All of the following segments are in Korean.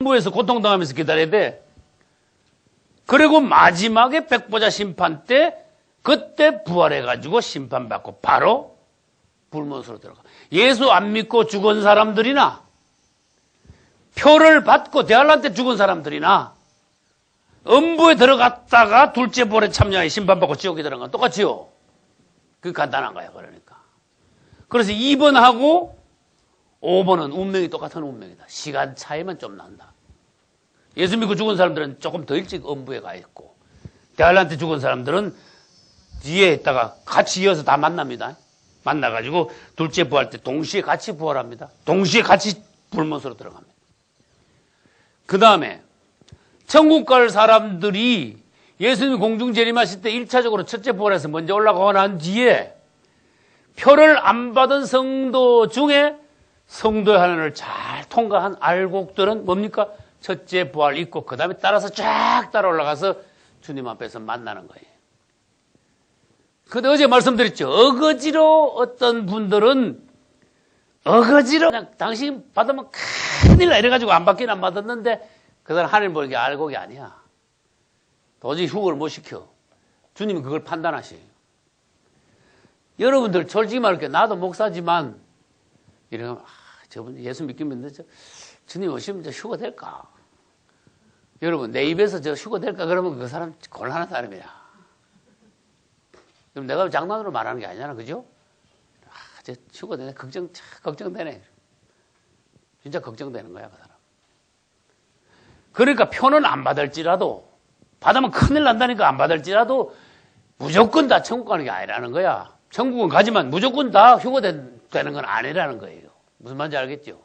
무에서 고통당하면서 기다려야 돼. 그리고 마지막에 백보자 심판 때 그때 부활해가지고 심판받고 바로 불못으로 들어가. 예수 안 믿고 죽은 사람들이나 표를 받고 대환란 때 죽은 사람들이나 음부에 들어갔다가 둘째 부활에 참여하여 심판받고 지옥에 들어간 건 똑같지요. 그게 간단한 거야. 그러니까. 그래서 2번하고 5번은 운명이 똑같은 운명이다. 시간 차이만 좀 난다. 예수 믿고 죽은 사람들은 조금 더 일찍 음부에 가 있고 대환란 때 죽은 사람들은 뒤에 있다가 같이 이어서 다 만납니다. 만나가지고 둘째 부활 때 동시에 같이 부활합니다. 동시에 같이 불못으로 들어갑니다. 그 다음에 천국 갈 사람들이 예수님이 공중 재림하실 때 1차적으로 첫째 부활에서 먼저 올라가고 난 뒤에 표를 안 받은 성도 중에 성도의 하나를 잘 통과한 알곡들은 뭡니까? 첫째 부활 있고 그 다음에 따라서 쫙 따라 올라가서 주님 앞에서 만나는 거예요. 근데 어제 말씀드렸죠. 어거지로 어떤 분들은 어거지로 그냥 당신 받으면 큰일 나 이래가지고 안 받긴 안 받았는데 그 사람 하나님 보는 게 알곡이 아니야. 도저히 휴거를 못 시켜. 주님이 그걸 판단하셔요. 여러분들 솔직히 말할게 나도 목사지만 이러면 저분 예수 믿긴 믿는데 주님 오시면 저 휴거 될까? 여러분 내 입에서 저 휴거 될까? 그러면 그 사람 곤란한 사람이야. 그럼 내가 장난으로 말하는 게 아니잖아. 그죠? 저 휴거 되네. 걱정되네. 진짜 걱정되는 거야. 그 사람. 그러니까 표는 안 받을지라도 받으면 큰일 난다니까 안 받을지라도 무조건 다 천국 가는 게 아니라는 거야. 천국은 가지만 무조건 다 휴거되는 건 아니라는 거예요. 무슨 말인지 알겠죠?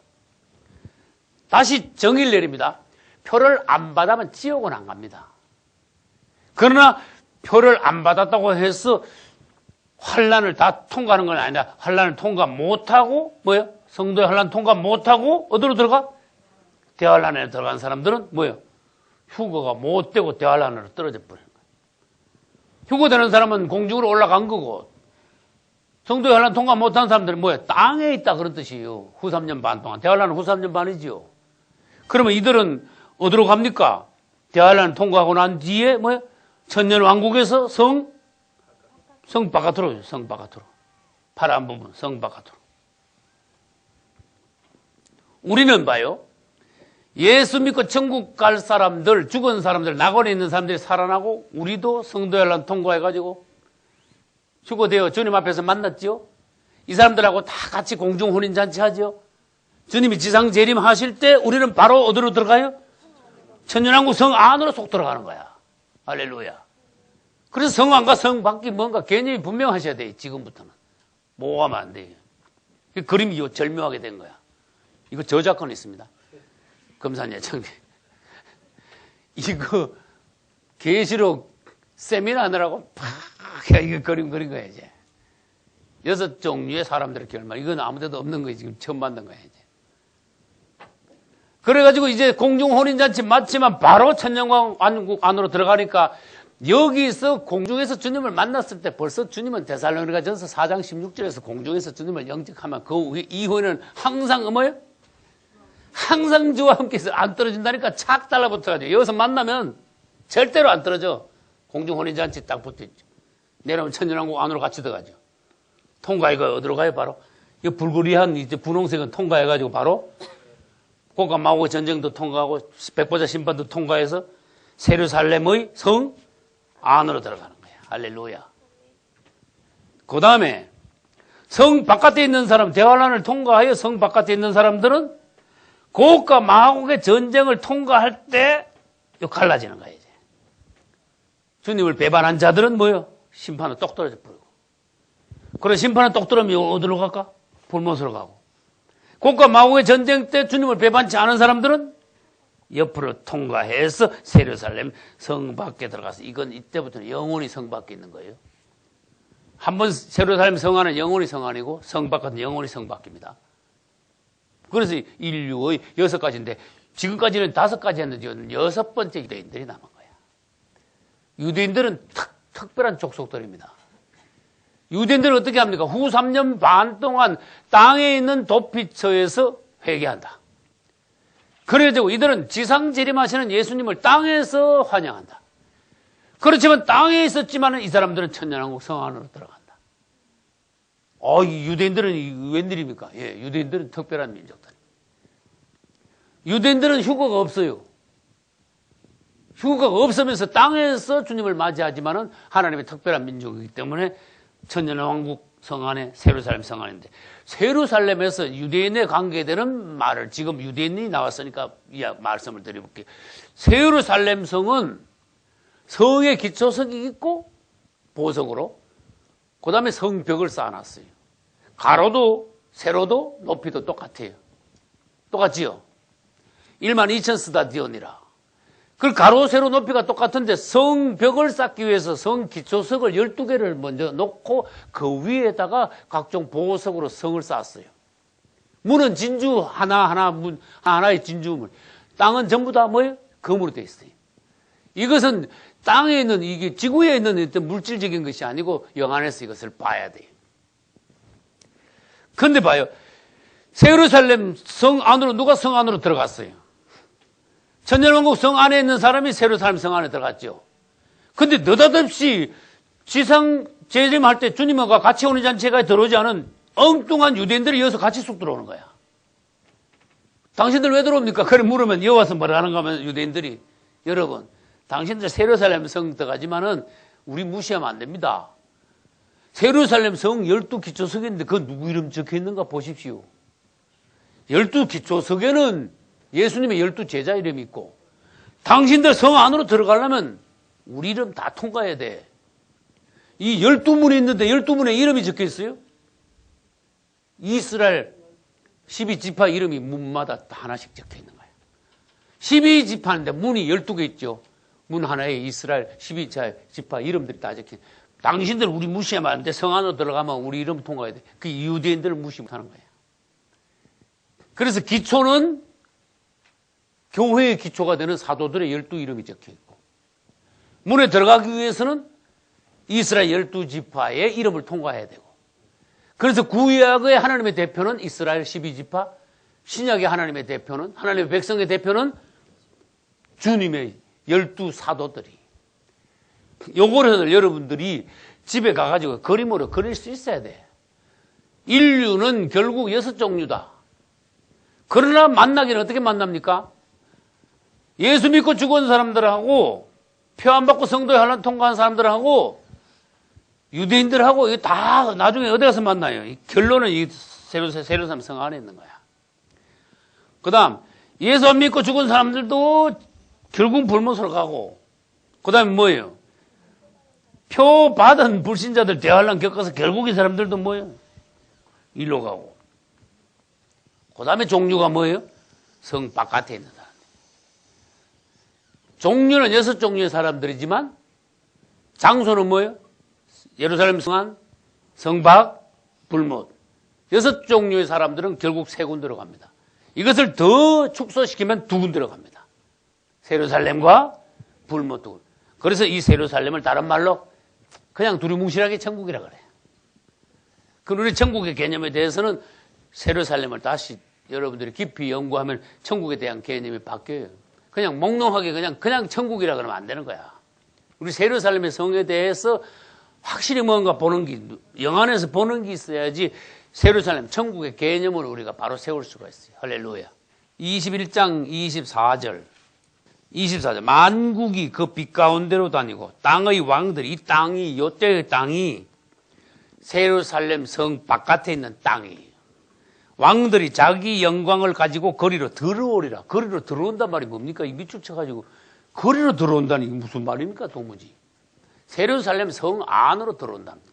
다시 정의를 내립니다. 표를 안 받으면 지옥은 안 갑니다. 그러나 표를 안 받았다고 해서 환란을 다 통과하는 건 아니라 환란을 통과 못하고 뭐예요? 성도의 환란 통과 못하고 어디로 들어가? 대환란에 들어간 사람들은 뭐예요? 휴거가 못 되고 대환란으로 떨어져 버리는 거예요. 휴거되는 사람은 공중으로 올라간 거고 성도의 환란 통과 못한 사람들은 뭐예요? 땅에 있다 그런 뜻이에요. 후 3년 반 동안. 대환란은 후 3년 반이지요. 그러면 이들은 어디로 갑니까? 대환란 통과하고 난 뒤에 뭐예요? 천년 왕국에서 성 바깥으로, 성 바깥으로. 파란 부분, 성 바깥으로. 우리는 봐요. 예수 믿고 천국 갈 사람들, 죽은 사람들, 낙원에 있는 사람들이 살아나고, 우리도 성도의 환란 통과해가지고, 휴거되어 주님 앞에서 만났죠? 이 사람들하고 다 같이 공중 혼인잔치 하죠? 주님이 지상 재림하실 때 우리는 바로 어디로 들어가요? 천년왕국 성 안으로 쏙 들어가는 거야. 할렐루야. 그래서 성 안과 성 밖이 뭔가 개념이 분명하셔야 돼, 지금부터는. 모호하면 안 돼요. 그림이 절묘하게 된 거야. 이거 저작권 있습니다. 금산예청에. 이거 계시록 세미나 하느라고 팍 이거 그림 그린 거야, 이제. 6종류의 사람들의 결말. 이건 아무 데도 없는 거예요. 지금 처음 만든 거야, 이제. 그래가지고 이제 공중 혼인잔치 마치면 바로 천년왕국 안으로 들어가니까 여기서 공중에서 주님을 만났을 때 벌써 주님은 데살로니가 전서 4장 16절에서 공중에서 주님을 영접하면 그 이후에는 항상 뭐예요? 항상 주와 함께 있어. 안 떨어진다니까 착 달라붙어가지고 여기서 만나면 절대로 안 떨어져. 공중 혼인잔치 딱 붙어있죠. 내려오면 천년왕국 안으로 같이 들어가죠. 통과해가 어디로 가요? 바로 이 불그리한 이제 분홍색은 통과해가지고 바로 고가 마고의 전쟁도 통과하고 백보자 심판도 통과해서 세르살렘의 성 안으로 들어가는 거야. 할렐루야. 그 다음에 성 바깥에 있는 사람, 대환란을 통과하여 성 바깥에 있는 사람들은 고가 마고의 전쟁을 통과할 때 갈라지는 거야. 이제 주님을 배반한 자들은 뭐예요? 심판은 똑 떨어져 버리고. 그래 심판은 똑 떨어지면 어디로 갈까? 불못으로 가고. 고가 마고의 전쟁 때 주님을 배반치 않은 사람들은 옆으로 통과해서 세르살렘 성 밖에 들어가서 이건 이때부터는 영원히 성 밖에 있는 거예요. 한번 세르살렘 성 안은 영원히 성 안이고 성 밖은 영원히 성 밖입니다. 그래서 인류의 6가지인데 지금까지는 5가지 했는데 6번째 유대인들이 남은 거야. 유대인들은 특별한 족속들입니다. 유대인들은 어떻게 합니까? 후 3년 반 동안 땅에 있는 도피처에서 회개한다. 그래야 되고 이들은 지상 재림하시는 예수님을 땅에서 환영한다. 그렇지만 땅에 있었지만 이 사람들은 천년왕국 성 안으로 들어간다. 이 유대인들은 웬일입니까? 예, 유대인들은 특별한 민족들. 유대인들은 휴거가 없어요. 휴거가 없으면서 땅에서 주님을 맞이하지만은 하나님의 특별한 민족이기 때문에 천년왕국 성 안에 세루살렘 성 안인데 세루살렘에서 유대인에 관계되는 말을 지금 유대인이 나왔으니까 이 말씀을 드려볼게요. 세루살렘 성은 성의 기초석이 있고 보석으로 그 다음에 성벽을 쌓아놨어요. 가로도 세로도 높이도 똑같아요. 똑같지요? 12,000스타디온이라. 그 가로 세로 높이가 똑같은데 성벽을 쌓기 위해서 성 기초석을 12개를 먼저 놓고 그 위에다가 각종 보석으로 성을 쌓았어요. 문은 진주 하나하나 문 하나의 진주문. 땅은 전부 다 뭐예요? 금으로 되어 있어요. 이것은 땅에 있는 이게 지구에 있는 어떤 물질적인 것이 아니고 영안에서 이것을 봐야 돼요. 그런데 봐요. 세루살렘 성 안으로 누가 성 안으로 들어갔어요? 천년왕국 성 안에 있는 사람이 세루살렘 성 안에 들어갔죠. 근데 느닷없이 지상 재림할 때 주님과 같이 오는 잔치가 들어오지 않은 엉뚱한 유대인들이 여기서 같이 쑥 들어오는 거야. 당신들 왜 들어옵니까? 그래 물으면 여와서 뭐라 하는가 하면 유대인들이 여러분 당신들 세루살렘 성 들어가지만은 우리 무시하면 안 됩니다. 세루살렘 성 12기초석인데 그 누구 이름 적혀 있는가 보십시오. 12기초석에는 예수님의 12제자 이름이 있고 당신들 성 안으로 들어가려면 우리 이름 다 통과해야 돼. 이 12문이 있는데 12문에 이름이 적혀 있어요. 이스라엘 12지파 이름이 문마다 하나씩 적혀 있는 거예요. 12지파인데 문이 12개 있죠. 문 하나에 이스라엘 12지파 이름들이 다 적혀 있어요. 당신들 우리 무시하면 안 돼. 성 안으로 들어가면 우리 이름 통과해야 돼. 그 유대인들을 무시 못하는 거예요. 그래서 기초는 교회의 기초가 되는 사도들의 12이름이 적혀 있고 문에 들어가기 위해서는 이스라엘 12지파의 이름을 통과해야 되고 그래서 구약의 하나님의 대표는 이스라엘 12지파, 신약의 하나님의 대표는 하나님의 백성의 대표는 주님의 12사도들이 요거를 여러분들이 집에 가가지고 그림으로 그릴 수 있어야 돼. 인류는 결국 6종류다. 그러나 만나기는 어떻게 만납니까? 예수 믿고 죽은 사람들하고 표 안 받고 성도의 환란 통과한 사람들하고 유대인들하고 이거 다 나중에 어디 가서 만나요? 결론은 이 세루살렘 성 안에 있는 거야. 그 다음 예수 안 믿고 죽은 사람들도 결국 불못으로 가고 그 다음에 뭐예요? 표 받은 불신자들 대환란 겪어서 결국 이 사람들도 뭐예요? 일로 가고 그 다음에 종류가 뭐예요? 성 바깥에 있는 사람. 종류는 6종류의 사람들이지만 장소는 뭐예요? 예루살렘 성 안, 성 밖, 불못. 6종류의 사람들은 결국 3군데로 갑니다. 이것을 더 축소시키면 2군데로 갑니다. 세루살렘과 불못 2군. 그래서 이 세루살렘을 다른 말로 그냥 두리뭉실하게 천국이라 그래요. 그 우리 천국의 개념에 대해서는 세루살렘을 다시 여러분들이 깊이 연구하면 천국에 대한 개념이 바뀌어요. 그냥 몽롱하게 그냥 천국이라 그러면 안 되는 거야. 우리 세루살렘의 성에 대해서 확실히 뭔가 보는 게, 영안에서 보는 게 있어야지 세루살렘 천국의 개념을 우리가 바로 세울 수가 있어요. 할렐루야. 21장 24절. 만국이 그 빛 가운데로 다니고 땅의 왕들이 이 땅이 요때의 땅이 세루살렘 성 바깥에 있는 땅이에요. 왕들이 자기 영광을 가지고 거리로 들어오리라. 거리로 들어온단 말이 뭡니까? 이 밑줄 쳐가지고 거리로 들어온다니 무슨 말입니까? 도무지. 세루살렘 성 안으로 들어온답니다.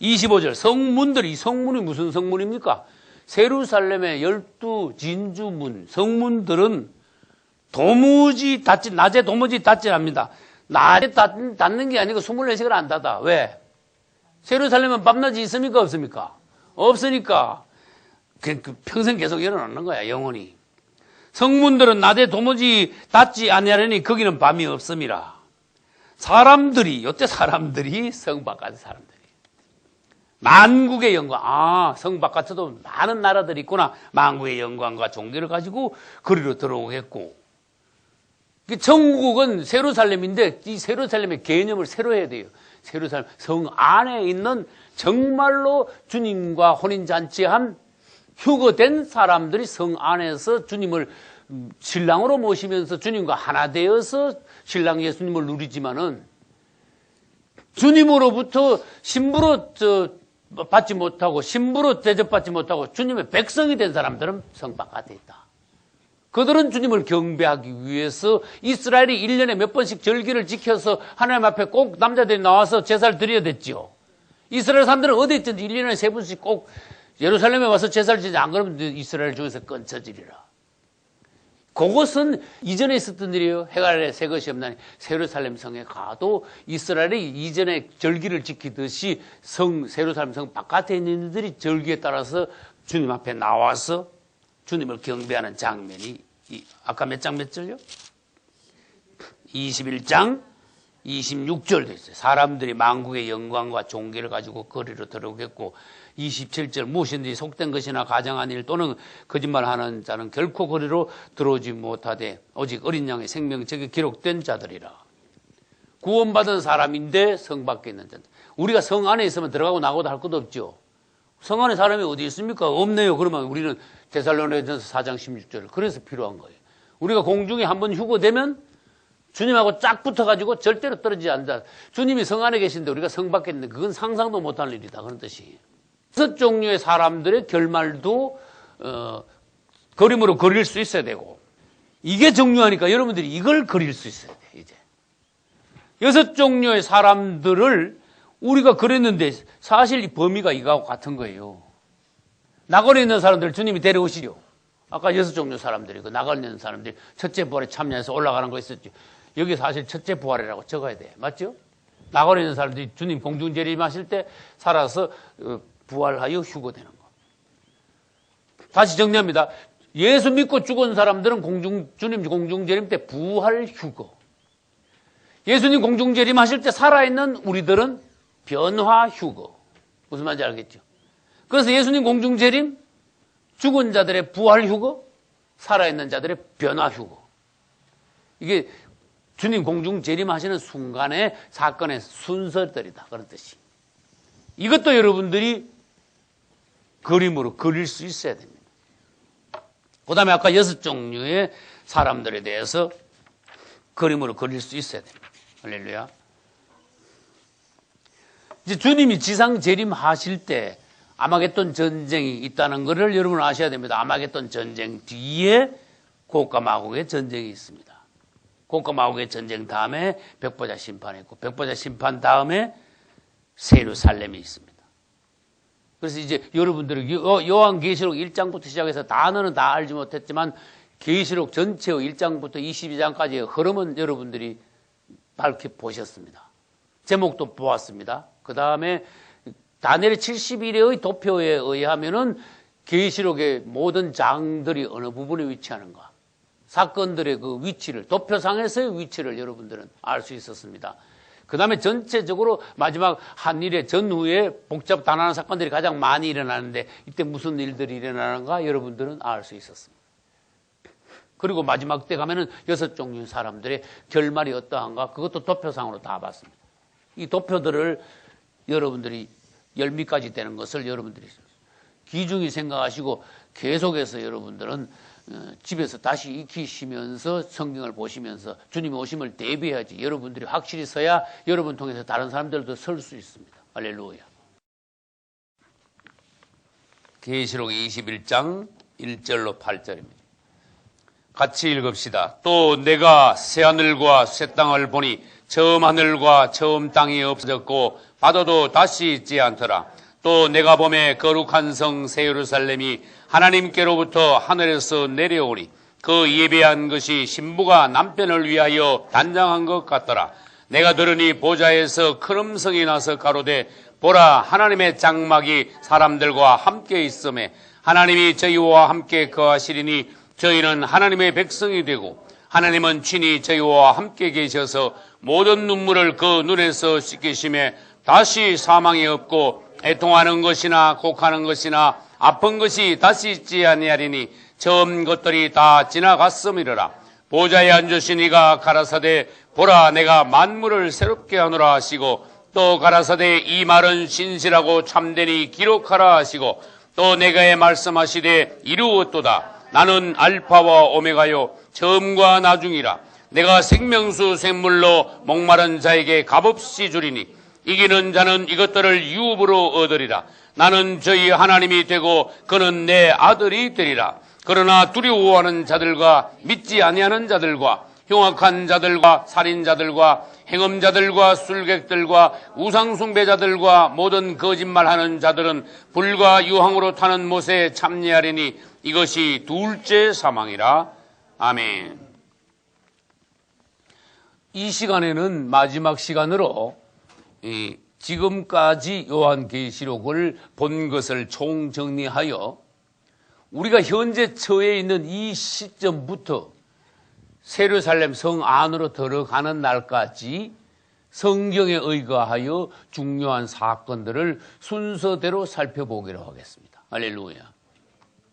25절 성문들이, 이 성문이 무슨 성문입니까? 세루살렘의 12진주문 성문들은 도무지 닫지, 낮에 도무지 닫지 않습니다. 낮에 닫는 게 아니고 24시간 안 닫아. 왜? 세루살렘은 밤낮이 있습니까? 없습니까? 없으니까 평생 계속 일어나는 거야, 영원히. 성문들은 낮에 도무지 닫지 아니하려니 거기는 밤이 없음이라. 사람들이, 요때 사람들이 성 바깥의 사람들이. 만국의 영광. 성 바깥에도 많은 나라들이 있구나. 만국의 영광과 존귀를 가지고 거리로 들어오겠고. 천국은 세루살렘인데 이 세루살렘의 개념을 새로 해야 돼요. 세루살렘 성 안에 있는 정말로 주님과 혼인잔치한 휴거된 사람들이 성 안에서 주님을 신랑으로 모시면서 주님과 하나 되어서 신랑 예수님을 누리지만은 주님으로부터 신부로 받지 못하고 신부로 대접받지 못하고 주님의 백성이 된 사람들은 성 바깥에 있다. 그들은 주님을 경배하기 위해서 이스라엘이 1년에 몇 번씩 절기를 지켜서 하나님 앞에 꼭 남자들이 나와서 제사를 드려야 됐죠. 이스라엘 사람들은 어디 있든지 1년에 3번씩 꼭 예루살렘에 와서 제사를 지지 안 그러면 이스라엘 중에서 끊쳐지리라. 그것은 이전에 있었던 일이에요. 해갈에 새 것이 없나니 세루살렘 성에 가도 이스라엘이 이전에 절기를 지키듯이 세루살렘 성 바깥에 있는 이들이 절기에 따라서 주님 앞에 나와서 주님을 경배하는 장면이 아까 몇 장 몇 절요? 21장 26절 됐어요. 사람들이 만국의 영광과 존귀를 가지고 거리로 들어오겠고 27절 무엇인지 속된 것이나 가정한 일 또는 거짓말하는 자는 결코 거리로 들어오지 못하되 오직 어린 양의 생명책에 기록된 자들이라. 구원받은 사람인데 성 밖에 있는 자들. 우리가 성 안에 있으면 들어가고 나가고도 할 것도 없죠. 성 안에 사람이 어디 있습니까? 없네요. 그러면 우리는 데살로니가전서 4장 16절을 그래서 필요한 거예요. 우리가 공중에 한번 휴거되면 주님하고 쫙 붙어가지고 절대로 떨어지지 않는다. 주님이 성 안에 계신데 우리가 성 밖에 있는데 그건 상상도 못할 일이다. 그런 뜻이에요. 6종류의 사람들의 결말도 그림으로 그릴 수 있어야 되고 이게 중요하니까 여러분들이 이걸 그릴 수 있어야 돼요. 이제 6종류의 사람들을 우리가 그렸는데 사실 이 범위가 이거하고 같은 거예요. 나거리에 있는 사람들 주님이 데려오시죠. 아까 6종류 사람들이 그 나거리에 있는 사람들이 첫째 부활에 참여해서 올라가는 거 있었죠. 여기 사실 첫째 부활이라고 적어야 돼. 맞죠? 나거리에 있는 사람들이 주님 공중재림하실 때 살아서 부활하여 휴거되는 거. 다시 정리합니다. 예수 믿고 죽은 사람들은 주님 공중재림 때 부활 휴거. 예수님 공중재림 하실 때 살아있는 우리들은 변화 휴거. 무슨 말인지 알겠죠? 그래서 예수님 공중재림, 죽은 자들의 부활 휴거, 살아있는 자들의 변화 휴거. 이게 주님 공중재림 하시는 순간의 사건의 순서들이다. 그런 뜻이. 이것도 여러분들이 그림으로 그릴 수 있어야 됩니다. 그 다음에 아까 6종류의 사람들에 대해서 그림으로 그릴 수 있어야 됩니다. 할렐루야. 이제 주님이 지상 재림하실 때 아마겟돈 전쟁이 있다는 것을 여러분 아셔야 됩니다. 아마겟돈 전쟁 뒤에 곡과 마곡의 전쟁이 있습니다. 곡과 마곡의 전쟁 다음에 백보자 심판이 있고 백보자 심판 다음에 세루살렘이 있습니다. 그래서 이제 여러분들은 요한계시록 1장부터 시작해서 단어는 다 알지 못했지만 계시록 전체의 1장부터 22장까지의 흐름은 여러분들이 밝혀보셨습니다. 제목도 보았습니다. 그 다음에 다니엘의 70일의 도표에 의하면은 계시록의 모든 장들이 어느 부분에 위치하는가, 사건들의 그 위치를, 도표상에서의 위치를 여러분들은 알 수 있었습니다. 그 다음에 전체적으로 마지막 한일의 전후에 복잡 단안한 사건들이 가장 많이 일어나는데 이때 무슨 일들이 일어나는가 여러분들은 알 수 있었습니다. 그리고 마지막 때 가면은 6종류 사람들의 결말이 어떠한가 그것도 도표상으로 다 봤습니다. 이 도표들을 여러분들이 열미까지 되는 것을 여러분들이 귀중히 생각하시고 계속해서 여러분들은 집에서 다시 익히시면서 성경을 보시면서 주님의 오심을 대비해야지 여러분들이 확실히 서야 여러분 통해서 다른 사람들도 설 수 있습니다. 할렐루야. 계시록 21장 1절로 8절입니다. 같이 읽읍시다. 또 내가 새하늘과 새 땅을 보니 처음 하늘과 처음 땅이 없어졌고 바다도 다시 있지 않더라. 또 내가 보매 거룩한 성 새 예루살렘이 하나님께로부터 하늘에서 내려오니 그 예배한 것이 신부가 남편을 위하여 단장한 것 같더라. 내가 들으니 보좌에서 큰 음성이 나서 가로되 보라 하나님의 장막이 사람들과 함께 있음에 하나님이 저희와 함께 거하시리니 저희는 하나님의 백성이 되고 하나님은 친히 저희와 함께 계셔서 모든 눈물을 그 눈에서 씻기심에 다시 사망이 없고 애통하는 것이나 곡하는 것이나 아픈 것이 다시 있지 아니하리니 처음 것들이 다 지나갔음이로라. 보좌에 앉으신 이가 가라사대 보라 내가 만물을 새롭게 하노라 하시고 또 가라사대 이 말은 신실하고 참되니 기록하라 하시고 또 내가 말씀하시되 이루었도다. 나는 알파와 오메가요 처음과 나중이라. 내가 생명수 샘물로 목마른 자에게 값없이 주리니 이기는 자는 이것들을 유업으로 얻으리라. 나는 저희 하나님이 되고 그는 내 아들이 되리라. 그러나 두려워하는 자들과 믿지 아니하는 자들과 흉악한 자들과 살인자들과 행음자들과 술객들과 우상숭배자들과 모든 거짓말하는 자들은 불과 유황으로 타는 못에 참여하리니 이것이 둘째 사망이라. 아멘. 이 시간에는 마지막 시간으로 지금까지 요한계시록을 본 것을 총정리하여 우리가 현재 처해 있는 이 시점부터 예루살렘 성 안으로 들어가는 날까지 성경에 의거하여 중요한 사건들을 순서대로 살펴보기로 하겠습니다. 할렐루야.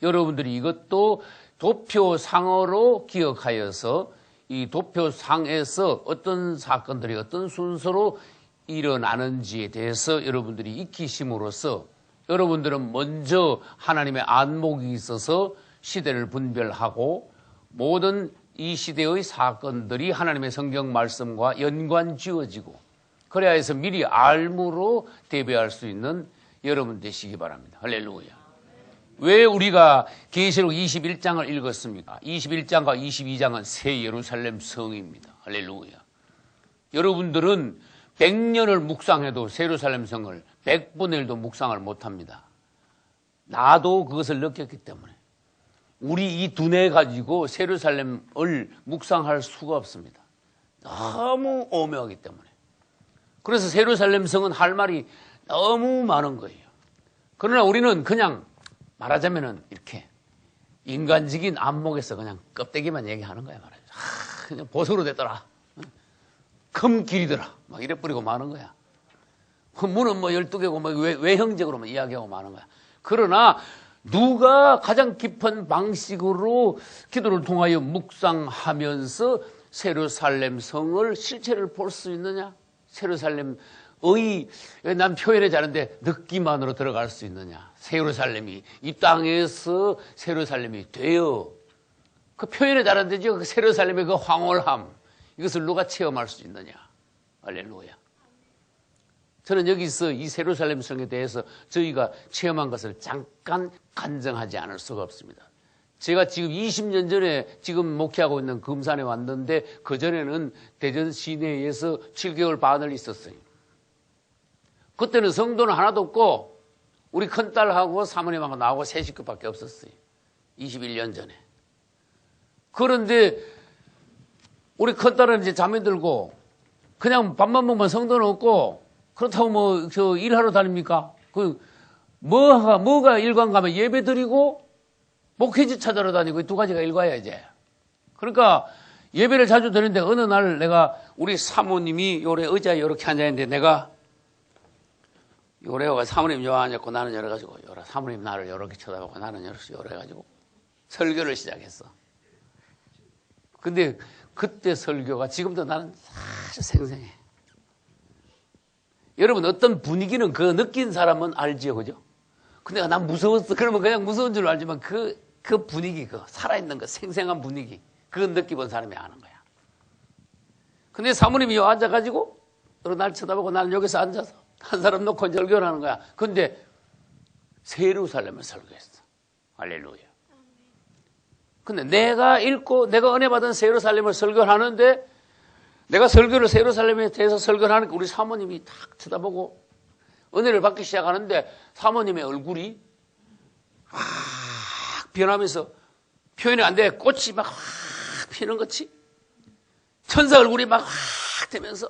여러분들이 이것도 도표상으로 기억하여서 이 도표상에서 어떤 사건들이 어떤 순서로 일어나는지에 대해서 여러분들이 익히심으로써 여러분들은 먼저 하나님의 안목이 있어서 시대를 분별하고 모든 이 시대의 사건들이 하나님의 성경 말씀과 연관 지어지고 그래야 해서 미리 알므로 대비할 수 있는 여러분 되시기 바랍니다. 할렐루야. 왜 우리가 계시록 21장을 읽었습니까? 21장과 22장은 새 예루살렘 성입니다. 할렐루야. 여러분들은 100년을 묵상해도 새 예루살렘 성을 100분의 1도 묵상을 못합니다. 나도 그것을 느꼈기 때문에 우리 이 두뇌 가지고 새 예루살렘을 묵상할 수가 없습니다. 너무 오묘하기 때문에. 그래서 새 예루살렘 성은 할 말이 너무 많은 거예요. 그러나 우리는 그냥 말하자면은 이렇게 인간적인 안목에서 그냥 껍데기만 얘기하는 거야 말이야. 그냥 보석으로 됐더라. 금 길이더라. 막 이래 뿌리고 마는 거야. 문은 뭐 12개고 뭐 외형적으로만 이야기하고 마는 거야. 그러나 누가 가장 깊은 방식으로 기도를 통하여 묵상하면서 예루살렘 성을 실체를 볼 수 있느냐? 예루살렘의 난 표현이 잘하는데 느낌만으로 들어갈 수 있느냐? 예루살렘이 이 땅에서 예루살렘이 되어 그 표현이 잘하는데 그 예루살렘의 그 황홀함 이것을 누가 체험할 수 있느냐? 할렐루야. 저는 여기서 이 예루살렘 성에 대해서 저희가 체험한 것을 잠깐 간증하지 않을 수가 없습니다. 제가 지금 20년 전에 지금 목회하고 있는 금산에 왔는데 그전에는 대전 시내에서 7개월 반을 있었어요. 그때는 성도는 하나도 없고 우리 큰딸하고 사모님하고 나하고 세 식구밖에 없었어요. 21년 전에. 그런데 우리 큰딸은 이제 잠이 들고 그냥 밥만 먹으면 성도는 없고 그렇다고 뭐 저 일하러 다닙니까? 뭐가 일관 가면 예배 드리고 목회지 찾아러 다니고 이 두 가지가 일과야 이제. 그러니까 예배를 자주 드리는데 어느 날 내가 우리 사모님이 요래 의자에 이렇게 앉아있는데 내가 요래가 사모님 요 앉았고 나는 열어가지고 요래 사모님 나를 요렇게 쳐다보고 나는 요래가지고 설교를 시작했어. 근데 그때 설교가 지금도 나는 아주 생생해. 여러분 어떤 분위기는 그 느낀 사람은 알지요, 그죠? 근데 난 무서웠어. 그러면 그냥 무서운 줄 알지만 그 분위기, 그 살아있는 그 생생한 분위기, 그건 느껴본 사람이 아는 거야. 근데 사모님이 여기 앉아가지고 날 쳐다보고 나는 여기서 앉아서 한 사람 놓고 설교를 하는 거야. 근데 예루살렘을 설교했어. 할렐루야. 근데 내가 읽고 내가 은혜 받은 예루살렘을 설교를 하는데 내가 설교를 예루살렘에 대해서 설교를 하니까 우리 사모님이 탁 쳐다보고 은혜를 받기 시작하는데 사모님의 얼굴이 확 변하면서 표현이 안 돼. 꽃이 막 확 피는 것이 천사 얼굴이 막 확 되면서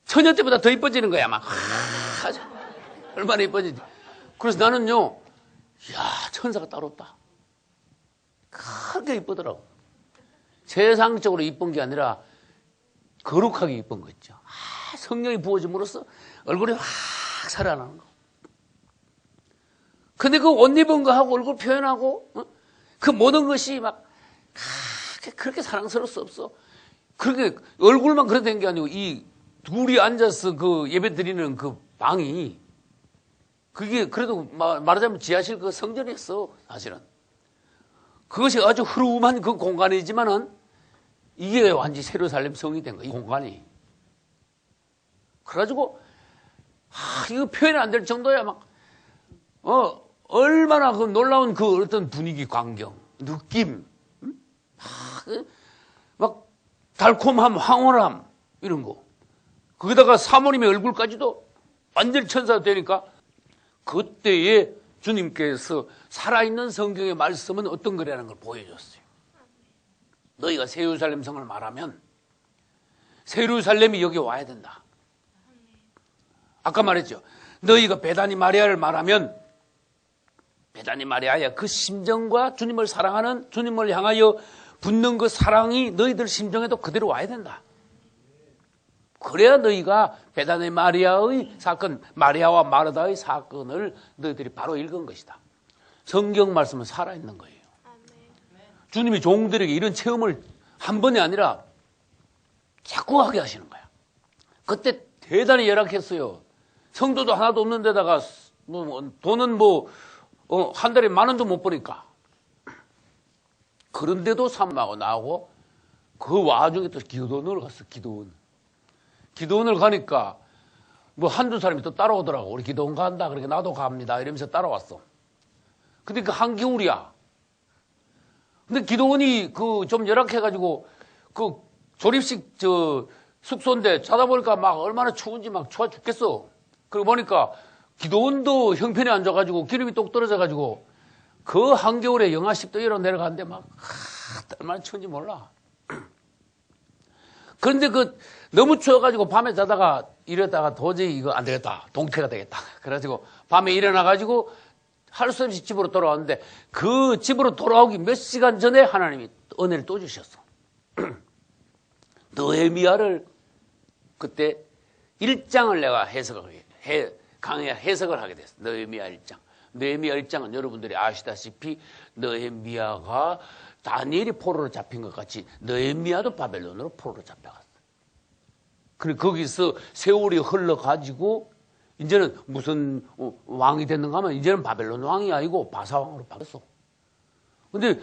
처녀 때보다 더 이뻐지는 거야. 막 확 얼마나 이뻐지지. 그래서 나는요, 이야 천사가 따로 없다. 크게 이쁘더라고. 세상적으로 이쁜 게 아니라 거룩하게 이쁜 거 있죠. 성령이 부어짐으로써 얼굴이 확 살아나는 거. 근데 그 옷 입은 거하고 얼굴 표현하고 그 모든 것이 막 그렇게 사랑스러울 수 없어. 그렇게 얼굴만 그래 된 게 아니고 이 둘이 앉아서 그 예배 드리는 그 방이 그게 그래도 말하자면 지하실 그 성전이었어 사실은. 그것이 아주 흐름한 그 공간이지만은 이게 완전히 예루살렘 성이 된 거야 이 공간이. 그래가지고 이거 표현이 안 될 정도야 막 얼마나 그 놀라운 그 어떤 분위기 광경 느낌 막 달콤함 황홀함 이런 거 거기다가 사모님의 얼굴까지도 완전 천사가 되니까 그때에 주님께서 살아있는 성경의 말씀은 어떤 거라는 걸 보여줬어요. 너희가 새 예루살렘 성을 말하면 새 예루살렘이 여기 와야 된다. 아까 말했죠. 너희가 베다니 마리아를 말하면 베다니 마리아야 그 심정과 주님을 사랑하는 주님을 향하여 붙는 그 사랑이 너희들 심정에도 그대로 와야 된다. 그래야 너희가 베다니 마리아의 사건, 마리아와 마르다의 사건을 너희들이 바로 읽은 것이다. 성경 말씀은 살아있는 거예요. 주님이 종들에게 이런 체험을 한 번이 아니라 자꾸 하게 하시는 거야. 그때 대단히 열악했어요. 성도도 하나도 없는 데다가 돈은 한 달에 10,000원도 못 버니까. 그런데도 산마고 나오고 그 와중에 또 기도원을 갔어. 기도원을 가니까 한두 사람이 또 따라오더라고. 우리 기도원 간다. 그러니까 나도 갑니다. 이러면서 따라왔어. 근데 그 한겨울이야. 근데 기도원이 좀 열악해가지고 그 조립식 숙소인데 자다 보니까 막 얼마나 추운지 막 추워 죽겠어. 그러고 보니까 기도원도 형편이 안 좋아가지고 기름이 똑 떨어져가지고 그 한겨울에 영하 10도 이러 내려가는데 막 얼마나 추운지 몰라. 그런데 너무 추워가지고 밤에 자다가 이러다가 도저히 이거 안 되겠다. 동태가 되겠다. 그래가지고 밤에 일어나가지고 할 수 없이 집으로 돌아왔는데 그 집으로 돌아오기 몇 시간 전에 하나님이 은혜를 또 주셨어. 느헤미야를 그때 1장을 내가 강해 해석을 하게 됐어. 느헤미야 1장. 느헤미야 1장은 여러분들이 아시다시피 느헤미야가 다니엘이 포로로 잡힌 것 같이 느헤미야도 바벨론으로 포로로 잡혀갔어. 그리고 거기서 세월이 흘러가지고 이제는 무슨 왕이 됐는가 하면 이제는 바벨론 왕이 아니고 바사왕으로 바뀌었어. 근데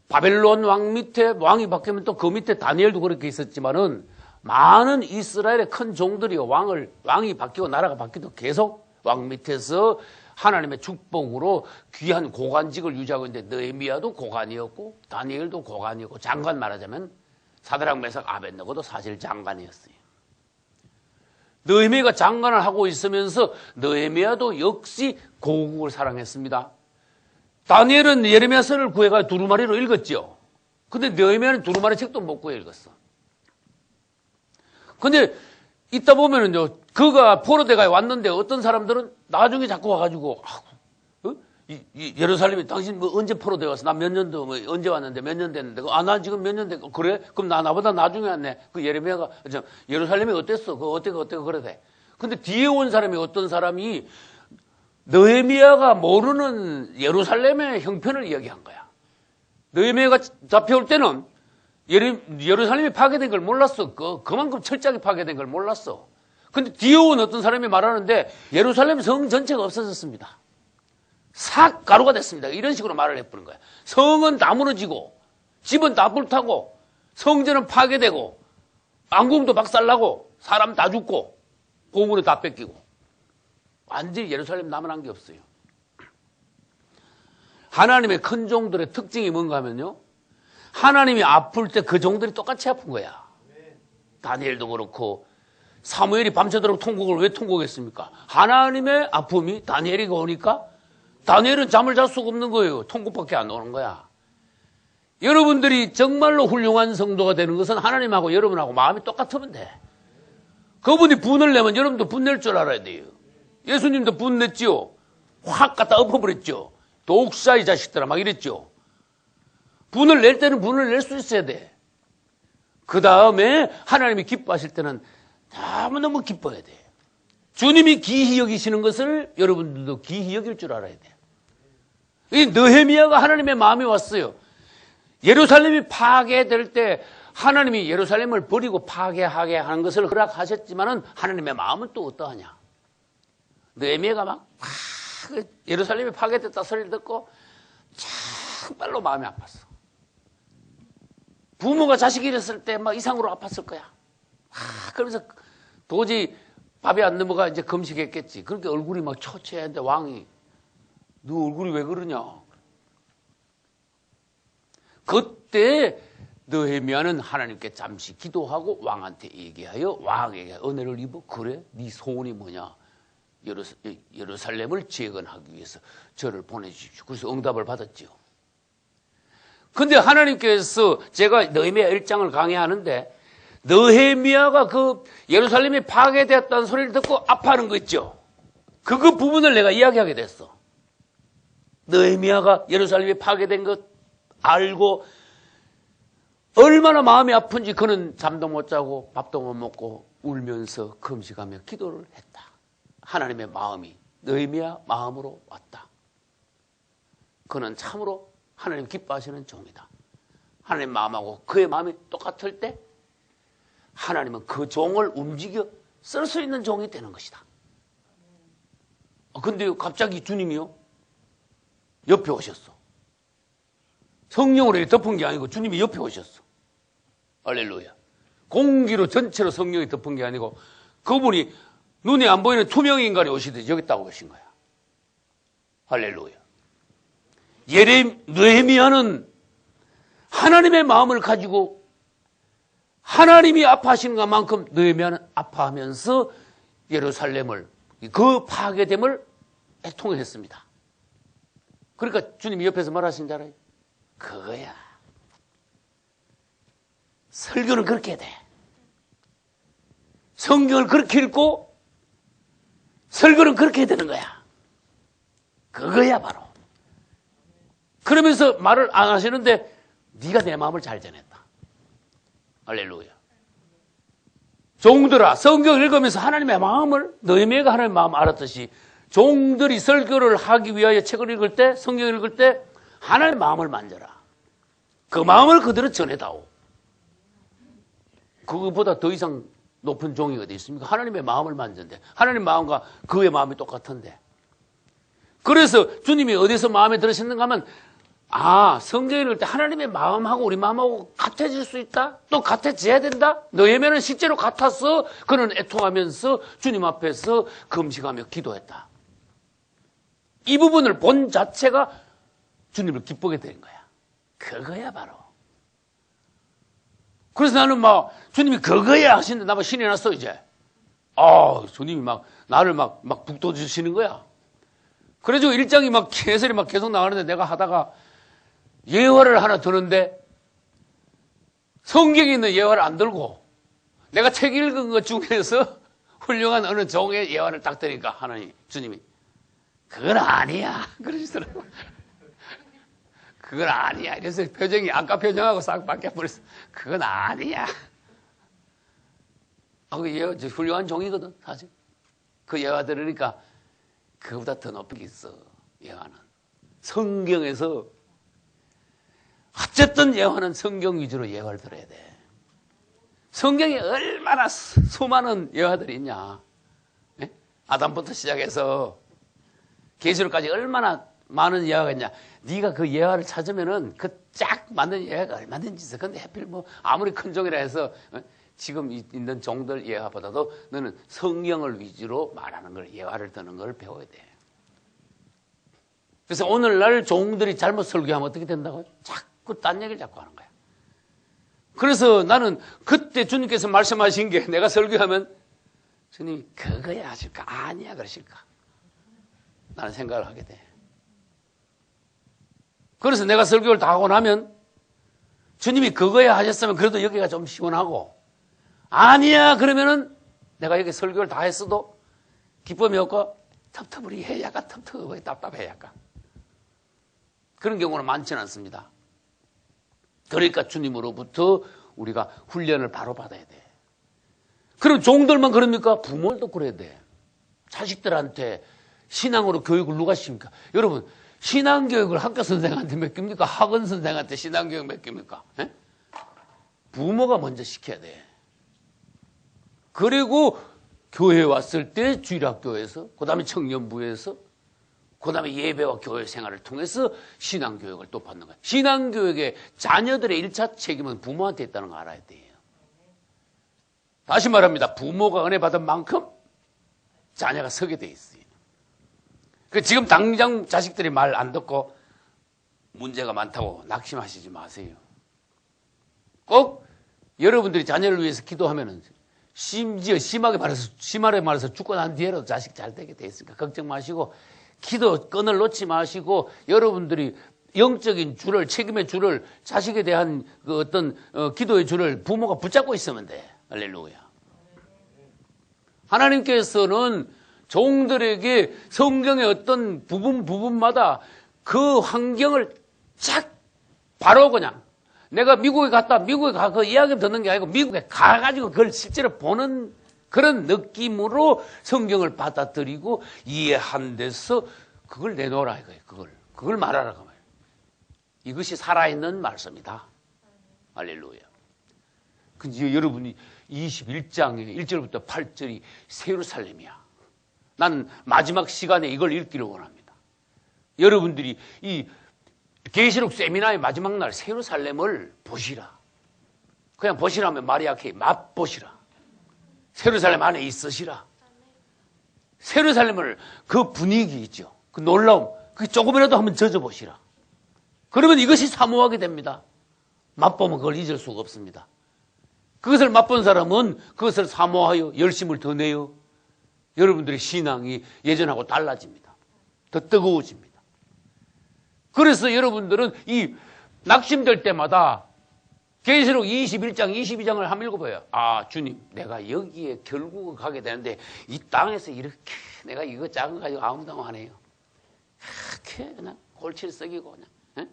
바벨론 왕 밑에 왕이 바뀌면 또 그 밑에 다니엘도 그렇게 있었지만은 많은 이스라엘의 큰 종들이 왕이 바뀌고 나라가 바뀌도 계속 왕 밑에서 하나님의 축복으로 귀한 고관직을 유지하고 있는데 느헤미야도 고관이었고 다니엘도 고관이었고 장관 말하자면 사드락 메삭 아벳느고도 사실 장관이었어요. 느헤미야가 장관을 하고 있으면서 느헤미야도 역시 고국을 사랑했습니다. 다니엘은 예레미야서를 구해가 두루마리로 읽었죠. 근데 느헤미야는 두루마리 책도 못 구해 읽었어. 근데 있다 보면은요, 그가 포로대가에 왔는데 어떤 사람들은 나중에 자꾸 와가지고, 예루살렘에 당신 언제 포로대 왔어? 나 몇 년도 언제 왔는데 몇 년 됐는데, 나 지금 몇 년 됐고, 그래? 그럼 나보다 나중에 왔네. 그 예레미야가, 예루살렘이 어땠어? 어때고 그러대. 근데 뒤에 온 사람이 어떤 사람이 느헤미야가 모르는 예루살렘의 형편을 이야기한 거야. 느헤미야가 잡혀올 때는 예루살렘이 파괴된 걸 몰랐어. 그만큼 철저하게 파괴된 걸 몰랐어. 근데 뒤에 온 어떤 사람이 말하는데 예루살렘 성 전체가 없어졌습니다. 싹 가루가 됐습니다. 이런 식으로 말을 해버린 거야. 성은 다 무너지고 집은 다 불타고 성전은 파괴되고 왕궁도 박살나고 사람 다 죽고 보물은 다 뺏기고 완전히 예루살렘 남아난 게 없어요. 하나님의 큰 종들의 특징이 뭔가 하면요, 하나님이 아플 때 그 종들이 똑같이 아픈 거야. 다니엘도 그렇고 사무엘이 밤새도록 통곡을 왜 통곡했습니까? 하나님의 아픔이 다니엘이가 오니까 다니엘은 잠을 잘 수가 없는 거예요. 통곡밖에 안 오는 거야. 여러분들이 정말로 훌륭한 성도가 되는 것은 하나님하고 여러분하고 마음이 똑같으면 돼. 그분이 분을 내면 여러분도 분낼 줄 알아야 돼요. 예수님도 분냈죠. 확 갖다 엎어버렸죠. 독사 이 자식들아 막 이랬죠. 분을 낼 때는 분을 낼 수 있어야 돼. 그 다음에 하나님이 기뻐하실 때는 너무너무 기뻐야 돼. 주님이 기히 여기시는 것을 여러분들도 기히 여길 줄 알아야 돼요. 이 느헤미야가 하나님의 마음이 왔어요. 예루살렘이 파괴될 때 하나님이 예루살렘을 버리고 파괴하게 하는 것을 허락하셨지만은 하나님의 마음은 또 어떠하냐? 느헤미야가 막 예루살렘이 파괴됐다 소리를 듣고 정말로 마음이 아팠어. 부모가 자식 잃었을 때 막 이상으로 아팠을 거야. 그러면서 도저히 밥이 안 넘어가 이제 금식했겠지. 그렇게 얼굴이 막 초췌한데 왕이 너 얼굴이 왜 그러냐? 그때 느헤미야는 하나님께 잠시 기도하고 왕한테 얘기하여 왕에게 은혜를 입어 그래? 네 소원이 뭐냐? 예루살렘을 재건하기 위해서 저를 보내주십시오. 그래서 응답을 받았지요. 근데 하나님께서 제가 느헤미야 1장을 강의하는데 느헤미야가 그 예루살렘이 파괴되었다는 소리를 듣고 아파하는 거 있죠. 그 부분을 내가 이야기하게 됐어. 느헤미야가 예루살렘이 파괴된 것 알고 얼마나 마음이 아픈지 그는 잠도 못 자고 밥도 못 먹고 울면서 금식하며 기도를 했다. 하나님의 마음이 느헤미야 마음으로 왔다. 그는 참으로 하나님 기뻐하시는 종이다. 하나님 마음하고 그의 마음이 똑같을 때 하나님은 그 종을 움직여 쓸 수 있는 종이 되는 것이다. 근데 갑자기 주님이요 옆에 오셨어. 성령으로 덮은 게 아니고 주님이 옆에 오셨어. 할렐루야. 공기로 전체로 성령이 덮은 게 아니고 그분이 눈에 안 보이는 투명 인간이 오시듯이 여기 딱 오신 거야. 할렐루야. 느헤미야는 하나님의 마음을 가지고 하나님이 아파하시는 것만큼 느헤미야는 아파하면서 예루살렘을 그 파괴됨을 애통했습니다. 그러니까 주님이 옆에서 말하신 줄 알아요? 그거야. 설교는 그렇게 해야 돼. 성경을 그렇게 읽고 설교는 그렇게 해야 되는 거야. 그거야 바로. 그러면서 말을 안 하시는데 네가 내 마음을 잘 전했다. 할렐루야. 종들아 성경을 읽으면서 하나님의 마음을 느헤미야가 하나님의 마음을 알았듯이 종들이 설교를 하기 위하여 책을 읽을 때 성경을 읽을 때 하나님의 마음을 만져라. 그 마음을 그대로 전해다오. 그거보다 더 이상 높은 종이 어디 있습니까? 하나님의 마음을 만진대. 하나님의 마음과 그의 마음이 똑같은데. 그래서 주님이 어디서 마음에 들으셨는가 하면 성경을 읽을 때 하나님의 마음하고 우리 마음하고 같아질 수 있다? 또 같아져야 된다? 느헤미야는 실제로 같았어. 그는 애통하면서 주님 앞에서 금식하며 기도했다. 이 부분을 본 자체가 주님을 기쁘게 된 거야. 그거야 바로. 그래서 나는 주님이 그거야 하시는데 나 신이 났어 이제. 주님이 나를 북돋으시는 거야. 그래가지고 일장이 개설이 계속 나가는데 내가 하다가 예화를 하나 드는데 성경에 있는 예화를 안 들고 내가 책 읽은 것 중에서 훌륭한 어느 종의 예화를 딱 드니까 하나님, 주님이 그건 아니야 그러시더라고. 그건 아니야. 그래서 표정이 아까 표정하고 싹 바뀌어버렸어. 그건 아니야. 그 예화 훌륭한 종이거든 사실. 그 예화 들으니까 그거보다 더 높은 게 있어. 예화는 성경에서 어쨌든 예화는 성경 위주로 예화를 들어야 돼. 성경에 얼마나 수많은 예화들이 있냐. 네? 아담부터 시작해서 계시록까지 얼마나 많은 예화가 있냐. 네가 그 예화를 찾으면은 그 쫙 맞는 예화가 얼마든지 있어. 근데 하필 아무리 큰 종이라 해서 지금 있는 종들 예화보다도 너는 성경을 위주로 말하는 걸 예화를 듣는 걸 배워야 돼. 그래서 오늘날 종들이 잘못 설교하면 어떻게 된다고요? 자꾸 딴 얘기를 자꾸 하는 거야. 그래서 나는 그때 주님께서 말씀하신 게 내가 설교하면 주님이 그거야 하실까? 아니야 그러실까? 나는 생각을 하게 돼. 그래서 내가 설교를 다 하고 나면 주님이 그거야 하셨으면 그래도 여기가 좀 시원하고 아니야 그러면은 내가 여기 설교를 다 했어도 기쁨이 없고 텁텁해 약간 텁텁하고 답답해 약간 그런 경우는 많지는 않습니다. 그러니까 주님으로부터 우리가 훈련을 바로 받아야 돼. 그럼 종들만 그럽니까? 부모들도 그래야 돼. 자식들한테 신앙으로 교육을 누가 시킵니까? 여러분, 신앙교육을 학교 선생한테 맡깁니까? 학원 선생한테 신앙교육 맡깁니까? 에? 부모가 먼저 시켜야 돼. 그리고 교회에 왔을 때 주일학교에서, 그 다음에 청년부에서, 그 다음에 예배와 교회 생활을 통해서 신앙교육을 또 받는 거예요. 신앙교육의 자녀들의 1차 책임은 부모한테 있다는 거 알아야 돼요. 다시 말합니다. 부모가 은혜 받은 만큼 자녀가 서게 돼 있어요. 지금 당장 자식들이 말 안 듣고 문제가 많다고 낙심하시지 마세요. 꼭 여러분들이 자녀를 위해서 기도하면은 심지어 심하게 말해서 죽고 난 뒤에라도 자식 잘 되게 돼 있으니까 걱정 마시고 기도 끈을 놓지 마시고 여러분들이 영적인 줄을, 책임의 줄을, 자식에 대한 그 어떤 기도의 줄을 부모가 붙잡고 있으면 돼. 할렐루야. 하나님께서는 종들에게 성경의 어떤 부분마다 그 환경을 쫙 바로 그냥 내가 미국에 가 그 이야기 듣는 게 아니고 미국에 가가지고 그걸 실제로 보는 그런 느낌으로 성경을 받아들이고 이해한 데서 그걸 내놓으라 이거예요. 그걸 말하라고 말이에요. 이것이 살아있는 말씀이다. 할렐루야. 근데 여러분이 21장의 1절부터 8절이 새 예루살렘이야. 난 마지막 시간에 이걸 읽기를 원합니다. 여러분들이 이 계시록 세미나의 마지막 날 새 예루살렘을 보시라. 그냥 보시라면 말이 약해. 맛보시라. 새 예루살렘 안에 있으시라. 새 예루살렘을 그 분위기 있죠. 그 놀라움. 그 조금이라도 한번 젖어보시라. 그러면 이것이 사모하게 됩니다. 맛보면 그걸 잊을 수가 없습니다. 그것을 맛본 사람은 그것을 사모하여 열심을 더 내요. 여러분들의 신앙이 예전하고 달라집니다. 더 뜨거워집니다. 그래서 여러분들은 이 낙심될 때마다 계시록 21장, 22장을 한번 읽어봐요. 아, 주님, 내가 여기에 결국은 가게 되는데 이 땅에서 이렇게 내가 이거 작은 가지고 아웅다웅하네요. 그렇게 그냥 골치를 썩이고 그냥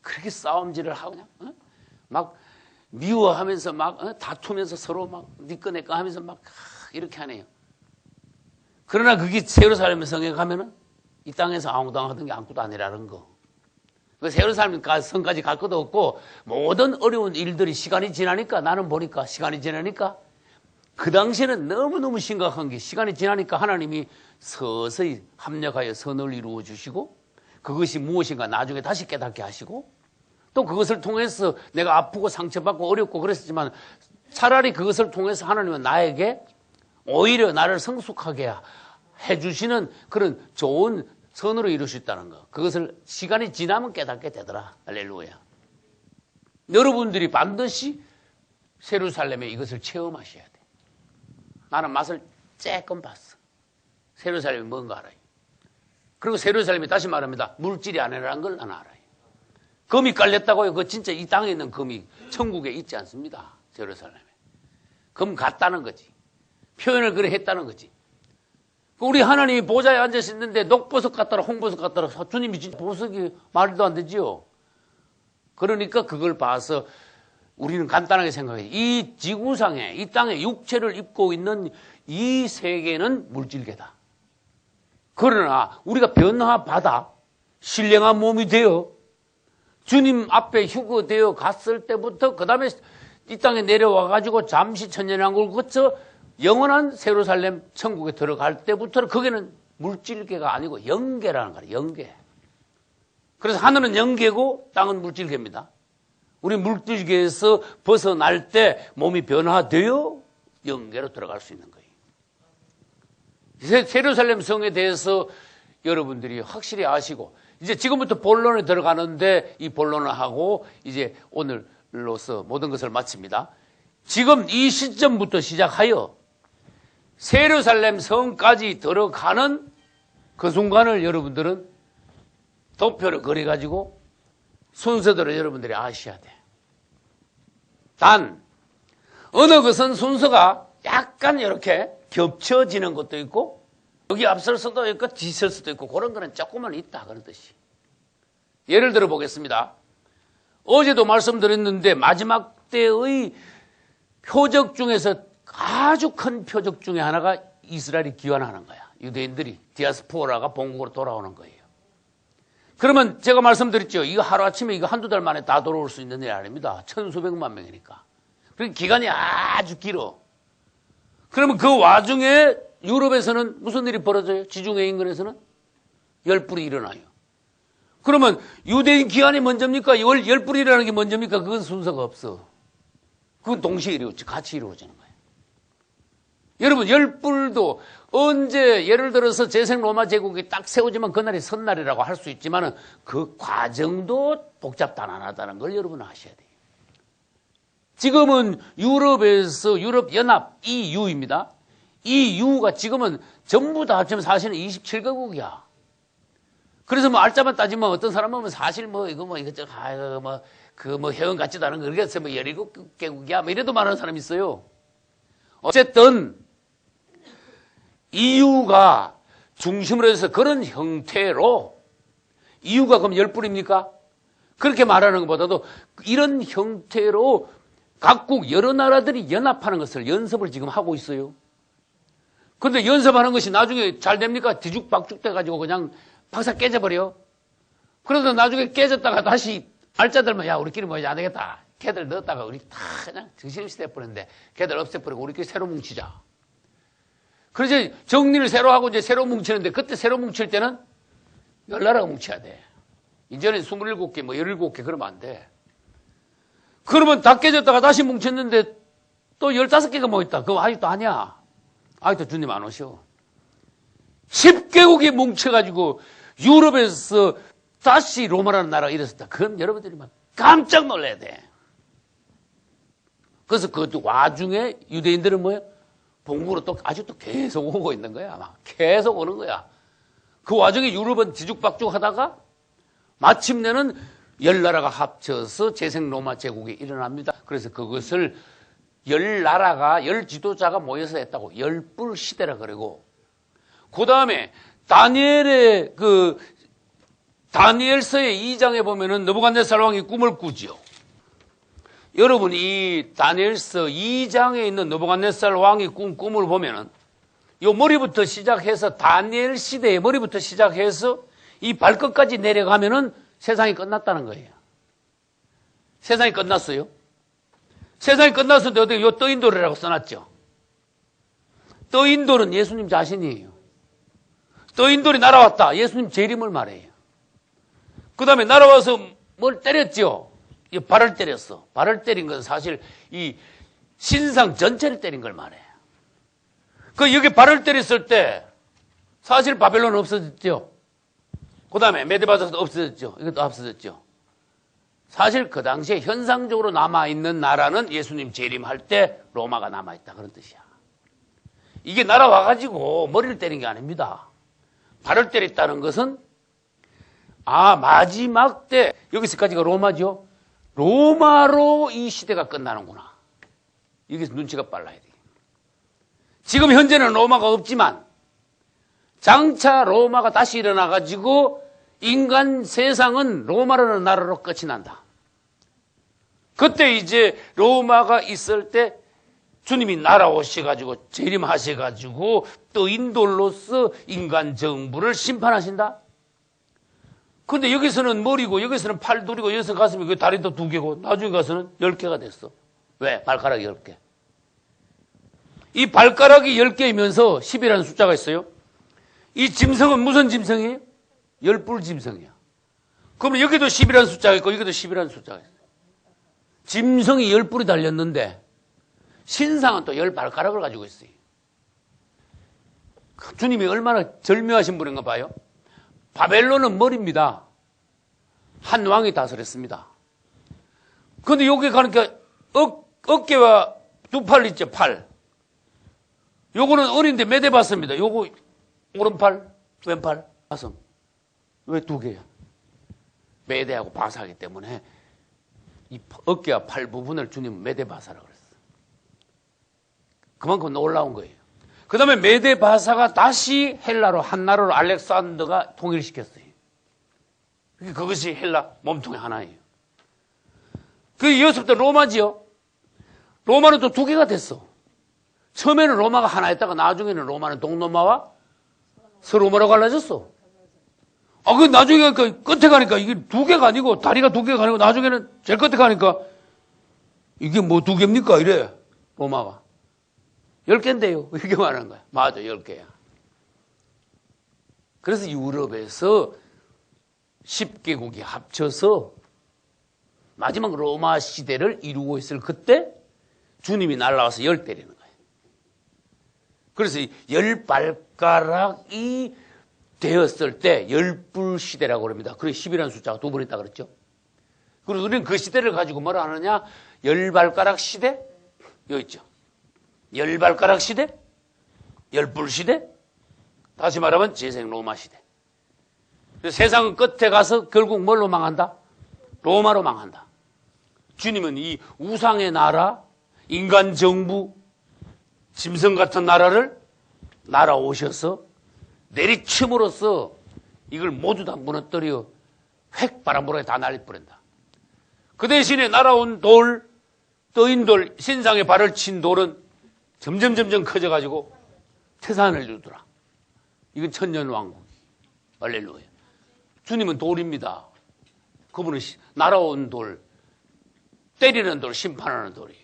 그렇게 싸움질을 하고 그냥 막 미워하면서 막 다투면서 서로 막 니꺼 내꺼 하면서 막 이렇게 하네요. 그러나 그게 새 예루살렘 성에 가면은 이 땅에서 아웅다웅하던 게 아무것도 아니라는 거. 새 예루살렘 성까지 갈 것도 없고 모든 어려운 일들이 시간이 지나니까 나는 보니까 시간이 지나니까 그 당시에는 너무너무 심각한 게 시간이 지나니까 하나님이 서서히 합력하여 선을 이루어 주시고 그것이 무엇인가 나중에 다시 깨닫게 하시고 또 그것을 통해서 내가 아프고 상처받고 어렵고 그랬지만 차라리 그것을 통해서 하나님은 나에게 오히려 나를 성숙하게 해주시는 그런 좋은 선으로 이룰 수 있다는 거. 그것을 시간이 지나면 깨닫게 되더라. 할렐루야. 여러분들이 반드시 새 예루살렘에 이것을 체험하셔야 돼. 나는 맛을 쬐끔 봤어. 새 예루살렘이 뭔가 알아요. 그리고 새 예루살렘이 다시 말합니다. 물질이 아니라는 걸 나는 알아요. 금이 깔렸다고요. 그 진짜 이 땅에 있는 금이 천국에 있지 않습니다. 새 예루살렘에. 금 같다는 거지. 표현을 그래 했다는 거지. 우리 하나님이 보좌에 앉아서 있는데 녹보석 같더라 홍보석 같더라 주님이 진짜 보석이 말도 안 되지요. 그러니까 그걸 봐서 우리는 간단하게 생각해요. 이 지구상에 이 땅에 육체를 입고 있는 이 세계는 물질계다. 그러나 우리가 변화받아 신령한 몸이 되어 주님 앞에 휴거되어 갔을 때부터 그 다음에 이 땅에 내려와가지고 잠시 천년왕국을 거쳐 영원한 새 예루살렘 천국에 들어갈 때부터는 거기는 물질계가 아니고 영계라는 거예요. 영계. 그래서 하늘은 영계고 땅은 물질계입니다. 우리 물질계에서 벗어날 때 몸이 변화되어 영계로 들어갈 수 있는 거예요. 새 예루살렘 성에 대해서 여러분들이 확실히 아시고 이제 지금부터 본론에 들어가는데 이 본론을 하고 이제 오늘로서 모든 것을 마칩니다. 지금 이 시점부터 시작하여 새 예루살렘 성까지 들어가는 그 순간을 여러분들은 도표를 그려가지고 순서대로 여러분들이 아셔야 돼. 단 어느 것은 순서가 약간 이렇게 겹쳐지는 것도 있고 여기 앞설 수도 있고 뒤설 수도 있고 그런 거는 조금은 있다 그런 뜻이. 예를 들어 보겠습니다. 어제도 말씀드렸는데 마지막 때의 표적 중에서 아주 큰 표적 중에 하나가 이스라엘이 귀환하는 거야. 유대인들이 디아스포라가 본국으로 돌아오는 거예요. 그러면 제가 말씀드렸죠. 이거 하루아침에 이거 한두 달 만에 다 돌아올 수 있는 일이 아닙니다. 천수백만 명이니까. 그러니까 기간이 아주 길어. 그러면 그 와중에 유럽에서는 무슨 일이 벌어져요? 지중해 인근에서는 열불이 일어나요. 그러면 유대인 기한이 먼저입니까? 열불이 일어나는 게 먼저입니까? 그건 순서가 없어. 그건 동시에 이루어지죠. 같이 이루어지는 거예요. 여러분, 열불도 언제 예를 들어서 재생 로마 제국이 딱 세우지만 그날이 선날이라고 할 수 있지만 그 과정도 복잡단안하다는 걸 여러분 아셔야 돼요. 지금은 유럽에서 유럽연합 EU입니다. EU가 지금은 전부 다 합치면 사실은 27개국이야. 그래서 뭐 알짜만 따지면 어떤 사람은 사실 이거 회원 같지도 않은 거 그래서 17개국이야. 이래도 말하는 사람이 있어요. 어쨌든 EU가 중심으로 해서 그런 형태로 EU가 그럼 열불입니까? 그렇게 말하는 것보다도 이런 형태로 각국 여러 나라들이 연합하는 것을 연습을 지금 하고 있어요. 그런데 연습하는 것이 나중에 잘 됩니까? 뒤죽박죽 돼가지고 그냥 박살 깨져버려. 그러다 나중에 깨졌다가 다시 알짜들만 야 우리끼리 모이지 안 되겠다. 걔들 넣었다가 우리 다 그냥 정신없이 돼버렸는데 걔들 없애버리고 우리끼리 새로 뭉치자. 그래서 정리를 새로 하고 이제 새로 뭉치는데 그때 새로 뭉칠 때는 열나라가 뭉쳐야 돼. 이제는 27개, 17개 그러면 안 돼. 그러면 다 깨졌다가 다시 뭉쳤는데 또 15개가 모였다. 그거 아직도 아니야. 아직도 주님 안 오셔. 10개국이 뭉쳐가지고 유럽에서 다시 로마라는 나라가 일어섰다. 그럼 여러분들이 막 깜짝 놀라야 돼. 그래서 그 와중에 유대인들은 뭐예요? 본국으로 또 아직도 계속 오고 있는 거야. 아마 계속 오는 거야. 그 와중에 유럽은 뒤죽박죽 하다가 마침내는 열 나라가 합쳐서 재생 로마 제국이 일어납니다. 그래서 그것을 열 나라가 열 지도자가 모여서 했다고 열불 시대라 그러고 그 다음에 다니엘의 다니엘서의 2장에 보면은 느부갓네살 왕이 꿈을 꾸지요. 여러분 이 다니엘서 2장에 있는 느부갓네살 왕이 꾼 꿈을 보면은 요 머리부터 시작해서 다니엘 시대의 머리부터 시작해서 이 발끝까지 내려가면은 세상이 끝났다는 거예요. 세상이 끝났어요. 세상이 끝났는데 어떻게 요 떠인돌이라고 써놨죠. 떠인돌은 예수님 자신이에요. 떠인돌이 날아왔다. 예수님 제 이름을 말해요. 그 다음에 날아와서 뭘 때렸죠. 발을 때렸어. 발을 때린 건 사실 이 신상 전체를 때린 걸 말해요. 여기 발을 때렸을 때 사실 바벨론은 없어졌죠. 그 다음에 메데바사도 없어졌죠. 이것도 없어졌죠. 사실 그 당시에 현상적으로 남아있는 나라는 예수님 재림할 때 로마가 남아있다. 그런 뜻이야. 이게 날아와가지고 머리를 때린 게 아닙니다. 발을 때렸다는 것은 마지막 때 여기서까지가 로마죠. 로마로 이 시대가 끝나는구나. 여기서 눈치가 빨라야 돼. 지금 현재는 로마가 없지만 장차 로마가 다시 일어나가지고 인간 세상은 로마라는 나라로 끝이 난다. 그때 이제 로마가 있을 때 주님이 날아오셔가지고 재림하셔가지고 또 인돌로서 인간 정부를 심판하신다. 근데 여기서는 머리고 여기서는 팔 둘이고 여기서 가슴이 다리도 2개고 나중에 가서는 10개가 됐어. 왜? 발가락이 10개. 이 발가락이 10개이면서 10이라는 숫자가 있어요. 이 짐승은 무슨 짐승이에요? 열불 짐승이야. 그러면 여기도 10이라는 숫자가 있고 여기도 10이라는 숫자가 있어요. 짐승이 10뿔이 달렸는데 신상은 또 10발가락을 가지고 있어요. 주님이 얼마나 절묘하신 분인가 봐요. 바벨론은 머리입니다. 한 왕이 다스렸습니다. 그런데 여기 가니까 어깨와 2팔 있죠, 팔. 요거는 어린데 매대봤습니다. 요거 오른팔, 왼팔, 가슴. 왜 2개야? 매대하고 바사하기 때문에 이 어깨와 팔 부분을 주님은 매대바사라고 그랬어요. 그만큼 놀라운 거예요. 그 다음에 매대바사가 다시 헬라로 한나라로 알렉산더가 통일시켰어요. 그것이 헬라 몸통의 하나예요. 그 이어서부터 로마지요. 로마는 또 2개가 됐어. 처음에는 로마가 하나였다가 나중에는 로마는 동로마와 서로 뭐라고 갈라졌어? 그 나중에 끝에 가니까 이게 두 개가 아니고, 다리가 두 개가 아니고, 나중에는 제일 끝에 가니까, 이게 뭐 두 개입니까? 이래. 로마가. 10개인데요. 이렇게 말하는 거야. 맞아, 10개야. 그래서 유럽에서 10개국이 합쳐서 마지막 로마 시대를 이루고 있을 그때 주님이 날라와서 열 때리는 거예요. 그래서 10발가락이 되었을 때 열불 시대라고 그럽니다. 그래서 10이라는 숫자가 두 번 있다 그랬죠. 그리고 우리는 그 시대를 가지고 뭐라 하느냐? 10발가락 시대? 여기 있죠. 10발가락 시대? 열불 시대? 다시 말하면 재생 로마 시대. 세상 끝에 가서 결국 뭘로 망한다? 로마로 망한다. 주님은 이 우상의 나라, 인간 정부, 짐승 같은 나라를 날아오셔서 내리침으로써 이걸 모두 다 무너뜨려 획 바람부르게 다 날려버린다. 그 대신에 날아온 돌, 떠인 돌, 신상에 발을 친 돌은 점점 커져가지고 태산을 이루더라. 이건 천년왕국. 할렐루야. 주님은 돌입니다. 그분은 날아온 돌, 때리는 돌, 심판하는 돌이에요.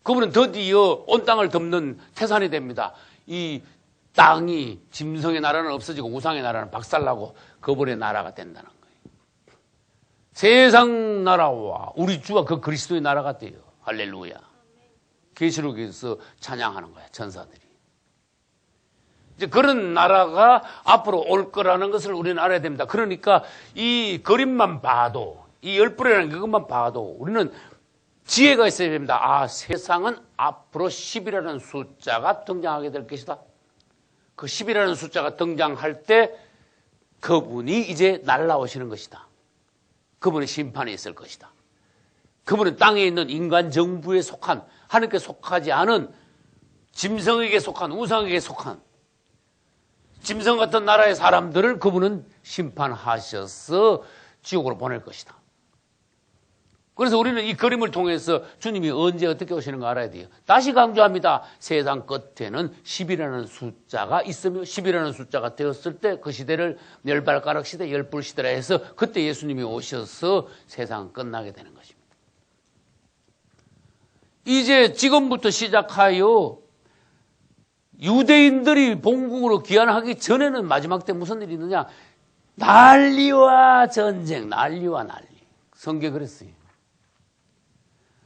그분은 드디어 온 땅을 덮는 태산이 됩니다. 이 땅이 짐승의 나라는 없어지고 우상의 나라는 박살나고 그분의 나라가 된다는 거예요. 세상 나라와 우리 주와 그 그리스도의 나라가 돼요. 할렐루야. 계시록에서 찬양하는 거야, 천사들이. 이제 그런 나라가 앞으로 올 거라는 것을 우리는 알아야 됩니다. 그러니까 이 그림만 봐도, 이 열불이라는 그것만 봐도 우리는 지혜가 있어야 됩니다. 세상은 앞으로 10이라는 숫자가 등장하게 될 것이다. 그 10이라는 숫자가 등장할 때 그분이 이제 날라오시는 것이다. 그분의 심판이 있을 것이다. 그분은 땅에 있는 인간 정부에 속한, 하나님께 속하지 않은 짐승에게 속한, 우상에게 속한 짐승 같은 나라의 사람들을 그분은 심판하셔서 지옥으로 보낼 것이다. 그래서 우리는 이 그림을 통해서 주님이 언제 어떻게 오시는가 알아야 돼요. 다시 강조합니다. 세상 끝에는 10이라는 숫자가 있으며 10이라는 숫자가 되었을 때 그 시대를 열발가락 시대, 열불 시대라 해서 그때 예수님이 오셔서 세상 끝나게 되는 것입니다. 이제 지금부터 시작하여 유대인들이 본국으로 귀환하기 전에는 마지막 때 무슨 일이 있느냐? 난리와 전쟁, 난리와 난리. 성경이 그랬어요.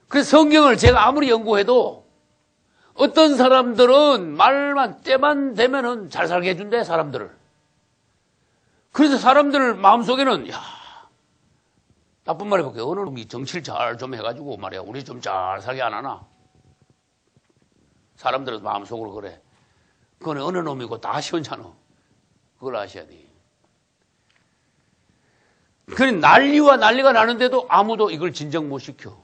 그래서 성경을 제가 아무리 연구해도 어떤 사람들은 말만 때만 되면은 잘 살게 해준대, 사람들을. 그래서 사람들 마음속에는 나쁜 말 해볼게요. 어느 놈이 정치를 잘 좀 해가지고 말이야 우리 좀 잘 살게 안 하나? 사람들은 마음속으로 그래. 그건 어느 놈이고 다 시원찮아. 그걸 아셔야 돼요. 그래 난리와 난리가 나는데도 아무도 이걸 진정 못 시켜.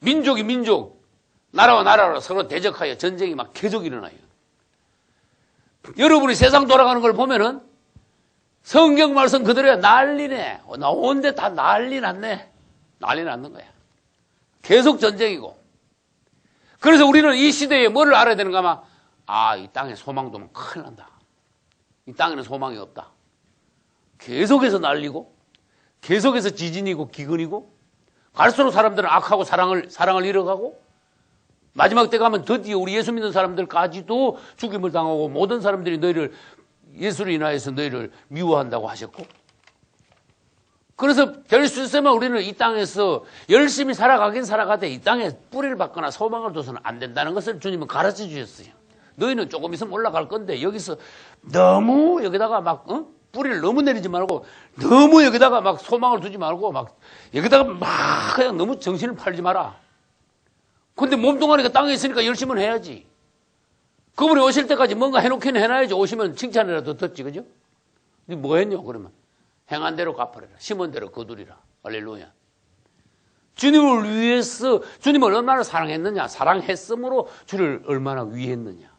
민족이 민족, 나라와 나라로 서로 대적하여 전쟁이 막 계속 일어나요. 여러분이 세상 돌아가는 걸 보면은 성경 말씀 그대로야. 난리네. 나오는데 다 난리 났네. 난리 났는 거야. 계속 전쟁이고. 그래서 우리는 이 시대에 뭐를 알아야 되는가 하면 이 땅에 소망도 오면 큰일 난다. 이 땅에는 소망이 없다. 계속해서 난리고 계속해서 지진이고 기근이고 갈수록 사람들은 악하고 사랑을 잃어가고 마지막 때 가면 드디어 우리 예수 믿는 사람들까지도 죽임을 당하고 모든 사람들이 너희를 예수를 인하여서 너희를 미워한다고 하셨고 그래서 될 수 있으면 우리는 이 땅에서 열심히 살아가긴 살아가되 이 땅에 뿌리를 박거나 소망을 둬서는 안 된다는 것을 주님은 가르쳐 주셨어요. 너희는 조금 있으면 올라갈 건데 여기서 너무 여기다가 막 뿌리를 너무 내리지 말고 너무 여기다가 막 소망을 두지 말고 막 여기다가 막 그냥 너무 정신을 팔지 마라. 근데 몸뚱아리가 땅에 있으니까 열심히 해야지. 그분이 오실 때까지 뭔가 해놓긴 해놔야지. 오시면 칭찬이라도 듣지, 그죠? 뭐 했냐, 그러면? 행한 대로 갚아라. 심은 대로 거두리라. 할렐루야. 주님을 위해서, 주님을 얼마나 사랑했느냐? 사랑했으므로 주를 얼마나 위했느냐?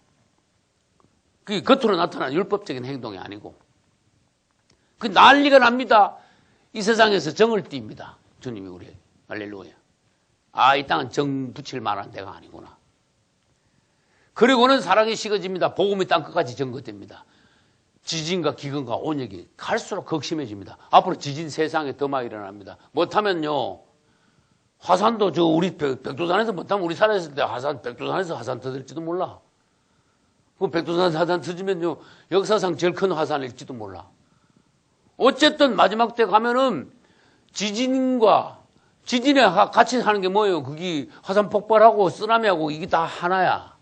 그게 겉으로 나타난 율법적인 행동이 아니고. 그 난리가 납니다. 이 세상에서 정을 띱니다. 주님이 우리에게. 할렐루야. 이 땅은 정 붙일 만한 데가 아니구나. 그리고는 사랑이 식어집니다. 복음이 땅끝까지 전거됩니다. 지진과 기근과 온역이 갈수록 극심해집니다. 앞으로 지진 세상에 더 많이 일어납니다. 못하면요, 화산도 우리 백두산에서 못하면 우리 살아있을 때 백두산에서 화산 터질지도 몰라. 그 백두산 화산 터지면요, 역사상 제일 큰 화산일지도 몰라. 어쨌든 마지막 때 가면은 지진에 같이 사는 게 뭐예요? 그게 화산 폭발하고 쓰나미하고 이게 다 하나야.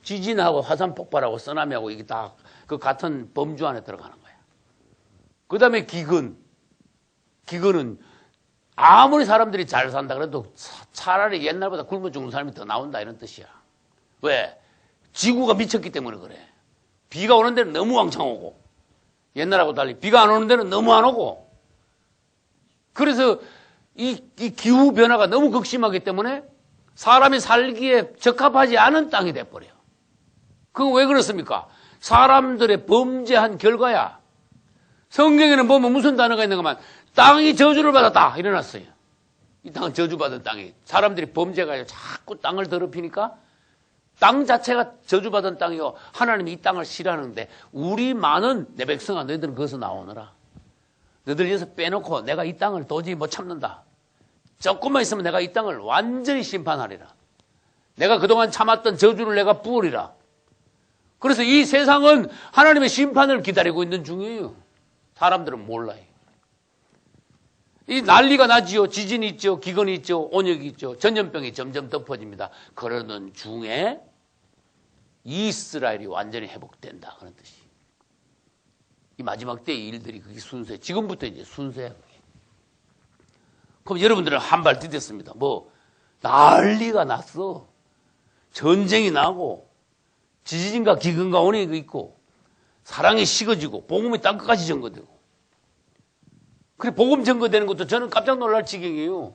지진하고 화산 폭발하고 쓰나미하고 이게 다 그 같은 범주 안에 들어가는 거야. 그 다음에 기근은 아무리 사람들이 잘 산다 그래도 차라리 옛날보다 굶어 죽는 사람이 더 나온다 이런 뜻이야. 왜? 지구가 미쳤기 때문에 그래. 비가 오는 데는 너무 왕창 오고 옛날하고 달리 비가 안 오는 데는 너무 안 오고 그래서 이 기후 변화가 너무 극심하기 때문에 사람이 살기에 적합하지 않은 땅이 돼버려. 그건 왜 그렇습니까? 사람들의 범죄한 결과야. 성경에는 보면 무슨 단어가 있는가만 땅이 저주를 받았다 일어났어요. 이 땅은 저주받은 땅이 사람들이 범죄가 자꾸 땅을 더럽히니까 땅 자체가 저주받은 땅이요. 하나님이 이 땅을 싫어하는데 우리 많은 내 백성아 너희들은 거기서 나오너라. 너희들 여기서 빼놓고 내가 이 땅을 도저히 못 참는다. 조금만 있으면 내가 이 땅을 완전히 심판하리라. 내가 그동안 참았던 저주를 내가 부으리라. 그래서 이 세상은 하나님의 심판을 기다리고 있는 중이에요. 사람들은 몰라요. 이 난리가 나지요. 지진이 있죠. 기근이 있죠. 온역이 있죠. 전염병이 점점 덮어집니다. 그러는 중에 이스라엘이 완전히 회복된다. 그런 뜻이. 이 마지막 때의 일들이 그게 순서예요. 지금부터 이제 순서야. 그게. 그럼 여러분들은 한 발 디뎠습니다. 난리가 났어. 전쟁이 나고 지진과 기근과 온역이 있고 사랑이 식어지고 복음이 땅끝까지 전거되고 그래 복음 전거되는 것도 저는 깜짝 놀랄 지경이에요.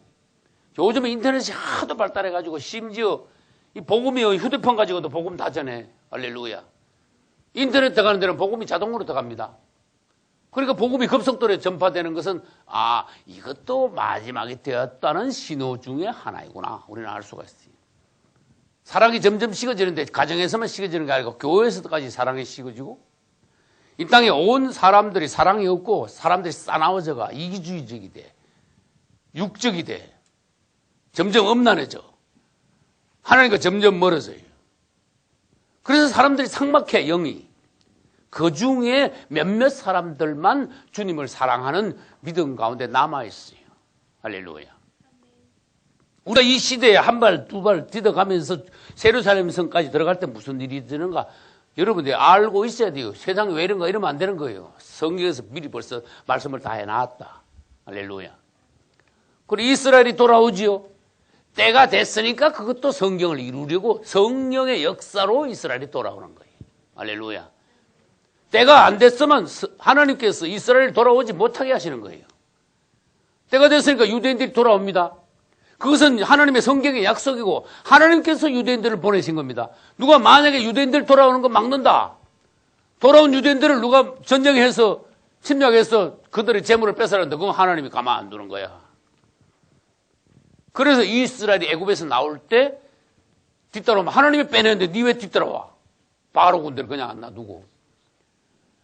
요즘에 인터넷이 하도 발달해가지고 심지어 이 복음이 휴대폰 가지고도 복음 다 전해. 할렐루야. 인터넷 들어가는 데는 복음이 자동으로 들어갑니다. 그러니까 복음이 급속도로 전파되는 것은 이것도 마지막이 되었다는 신호 중에 하나이구나. 우리는 알 수가 있어요. 사랑이 점점 식어지는데 가정에서만 식어지는 게 아니고 교회에서까지 사랑이 식어지고 이 땅에 온 사람들이 사랑이 없고 사람들이 싸나워져가 이기주의적이 돼. 육적이 돼. 점점 음란해져. 하나님과 점점 멀어져요. 그래서 사람들이 삭막해 영이. 그 중에 몇몇 사람들만 주님을 사랑하는 믿음 가운데 남아있어요. 할렐루야. 우리가 이 시대에 한 발, 두 발 디뎌가면서 예루살렘 성까지 들어갈 때 무슨 일이 되는가 여러분들이 알고 있어야 돼요. 세상이 왜 이런가 이러면 안 되는 거예요. 성경에서 미리 벌써 말씀을 다 해놨다. 할렐루야. 그리고 이스라엘이 돌아오지요. 때가 됐으니까 그것도 성경을 이루려고 성령의 역사로 이스라엘이 돌아오는 거예요. 할렐루야. 때가 안 됐으면 하나님께서 이스라엘이 돌아오지 못하게 하시는 거예요. 때가 됐으니까 유대인들이 돌아옵니다. 그것은 하나님의 성경의 약속이고 하나님께서 유대인들을 보내신 겁니다. 누가 만약에 유대인들 돌아오는 거 막는다. 돌아온 유대인들을 누가 전쟁해서 침략해서 그들의 재물을 뺏어라는데 그건 하나님이 가만 안 두는 거야. 그래서 이스라엘이 애굽에서 나올 때 뒤따라오면 하나님이 빼내는데 니 왜 뒤따라와? 바로 군대를 그냥 안 놔두고.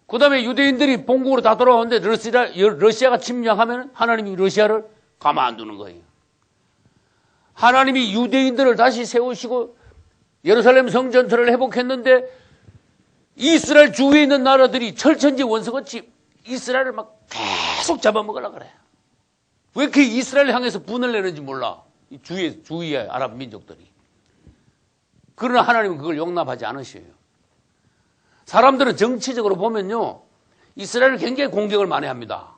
그 다음에 유대인들이 본국으로 다 돌아오는데 러시아가 침략하면 하나님이 러시아를 가만 안 두는 거예요. 하나님이 유대인들을 다시 세우시고 예루살렘 성전터를 회복했는데 이스라엘 주위에 있는 나라들이 철천지 원수같이 이스라엘을 막 계속 잡아먹으려고 그래. 왜 이렇게 이스라엘 향해서 분을 내는지 몰라. 이 주위의 아랍 민족들이. 그러나 하나님은 그걸 용납하지 않으셔요. 사람들은 정치적으로 보면요. 이스라엘을 굉장히 공격을 많이 합니다.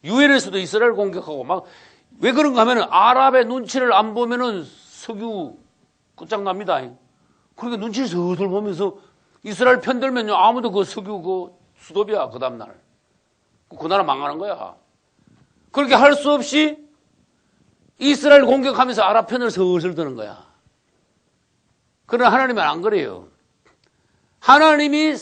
유엔에서도 이스라엘 공격하고 막 왜 그런가 하면은 아랍의 눈치를 안 보면은 석유 끝장납니다. 그러니까 눈치를 슬슬 보면서 이스라엘 편들면요. 아무도 그 석유 그 수도비야. 그 다음날. 그 나라 망하는 거야. 그렇게 할 수 없이 이스라엘 공격하면서 아랍 편을 슬슬 드는 거야. 그러나 하나님은 안 그래요. 하나님이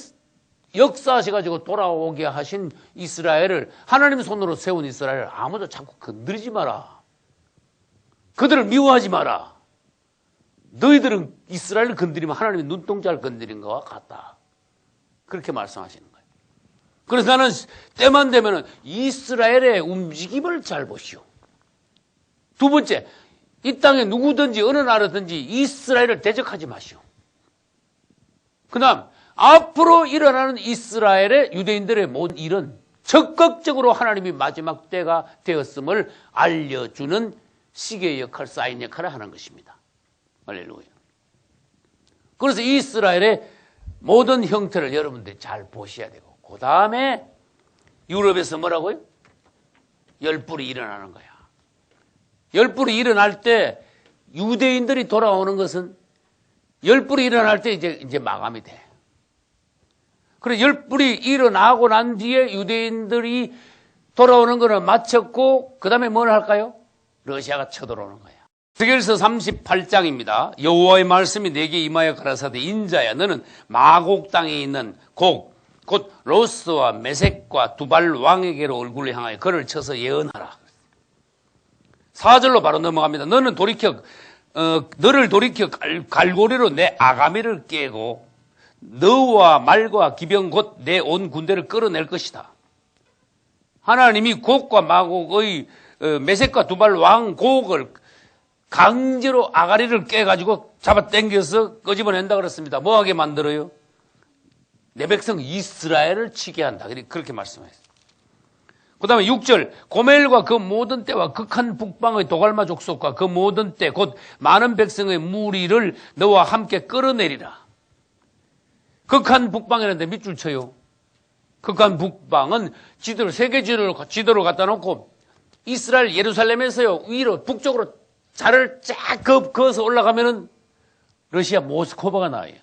역사하셔가지고 돌아오게 하신 이스라엘을 하나님 손으로 세운 이스라엘을 아무도 자꾸 건드리지 마라. 그들을 미워하지 마라. 너희들은 이스라엘을 건드리면 하나님의 눈동자를 건드린 것과 같다. 그렇게 말씀하시는 거예요. 그래서 나는 때만 되면 이스라엘의 움직임을 잘 보시오. 두 번째, 이 땅에 누구든지 어느 나라든지 이스라엘을 대적하지 마시오. 그 다음, 앞으로 일어나는 이스라엘의 유대인들의 모든 일은 적극적으로 하나님이 마지막 때가 되었음을 알려주는 시계의 역할, 사인 역할을 하는 것입니다. 할렐루야. 그래서 이스라엘의 모든 형태를 여러분들이 잘 보셔야 되고, 그 다음에 유럽에서 뭐라고요? 열불이 일어나는 거야. 열불이 일어날 때 유대인들이 돌아오는 것은 열불이 일어날 때 이제 마감이 돼. 그래서 열불이 일어나고 난 뒤에 유대인들이 돌아오는 거는 마쳤고, 그 다음에 뭘 할까요? 러시아가 쳐들어오는 거야. 에스겔서 38장입니다. 여호와의 말씀이 내게 임하여 가라사대, 인자야, 너는 마곡 땅에 있는 곡, 곧 로스와 메섹과 두발 왕에게로 얼굴을 향하여 그를 쳐서 예언하라. 4절로 바로 넘어갑니다. 너를 돌이켜 갈고리로 내 아가미를 깨고 너와 말과 기병 곧 내 온 군대를 끌어낼 것이다. 하나님이 곡과 마곡의 메섹과 두발 왕 곡을 강제로 아가리를 깨가지고 잡아 당겨서 끄집어낸다 그랬습니다. 뭐하게 만들어요? 내 백성 이스라엘을 치게 한다. 그렇게 말씀하셨어요. 그 다음에 6절, 고멜과 그 모든 때와 극한 북방의 도갈마 족속과 그 모든 때 곧 많은 백성의 무리를 너와 함께 끌어내리라. 극한 북방이라는데 밑줄 쳐요. 극한 북방은 지도를, 세계 지도를 갖다 놓고 이스라엘 예루살렘에서요, 위로 북쪽으로 자를 쫙 그어서 올라가면은 러시아 모스크바가 나와요.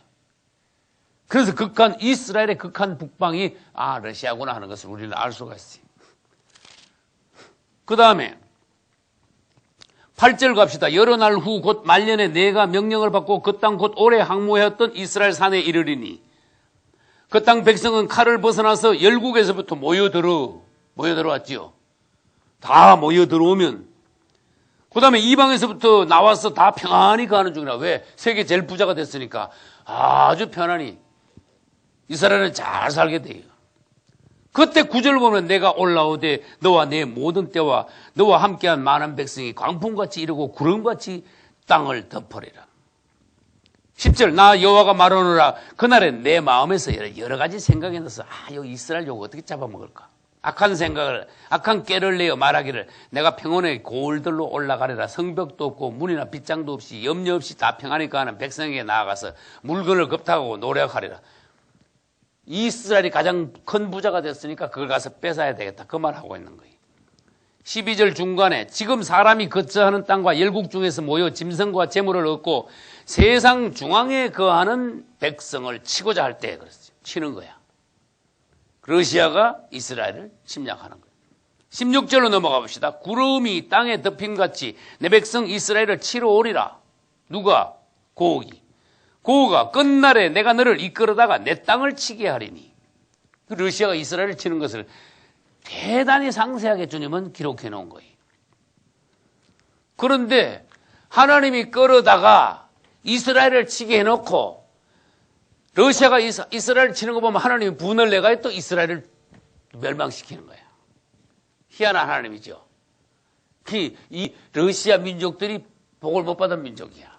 그래서 이스라엘의 극한 북방이 러시아구나 하는 것을 우리는 알 수가 있어요. 그 다음에 8절 갑시다. 여러 날 후 곧 말년에 내가 명령을 받고 그 땅 곧 오래 항모하였던 이스라엘 산에 이르리니 그 땅 백성은 칼을 벗어나서 열국에서부터 모여들어왔지요. 다 모여들어오면 그 다음에 이방에서부터 나와서 다 평안히 가는 중이라. 왜? 세계 제일 부자가 됐으니까 아주 편안히 이스라엘은 잘 살게 돼요. 그때 9절 보면 내가 올라오되 너와 내 모든 때와 너와 함께한 많은 백성이 광풍같이 이르고 구름같이 땅을 덮으리라. 10절 나 여호와가 말하노라. 그날에 내 마음에서 여러 가지 생각이 나서 여기 이스라엘 요거 어떻게 잡아먹을까? 악한 생각을, 악한 깨를 내어 말하기를 내가 평온의 고을들로 올라가리라. 성벽도 없고 문이나 빗장도 없이 염려 없이 다 평안히 가는 백성에게 나아가서 물건을 겁탈하고 노력하리라. 이스라엘이 가장 큰 부자가 됐으니까 그걸 가서 뺏어야 되겠다. 그 말 하고 있는 거예요. 12절 중간에 지금 사람이 거처하는 땅과 열국 중에서 모여 짐승과 재물을 얻고 세상 중앙에 거하는 백성을 치고자 할 때 그랬어요. 치는 거야. 러시아가 이스라엘을 침략하는 거예요. 16절로 넘어가 봅시다. 구름이 땅에 덮임같이 내 백성 이스라엘을 치러 오리라. 누가? 고기. 고가 끝날에 내가 너를 이끌어다가 내 땅을 치게 하리니. 러시아가 이스라엘을 치는 것을 대단히 상세하게 주님은 기록해 놓은 거예요. 그런데 하나님이 끌어다가 이스라엘을 치게 해놓고 러시아가 이스라엘을 치는 거 보면 하나님이 분을 내가 또 이스라엘을 멸망시키는 거예요. 희한한 하나님이죠. 이 러시아 민족들이 복을 못 받은 민족이야.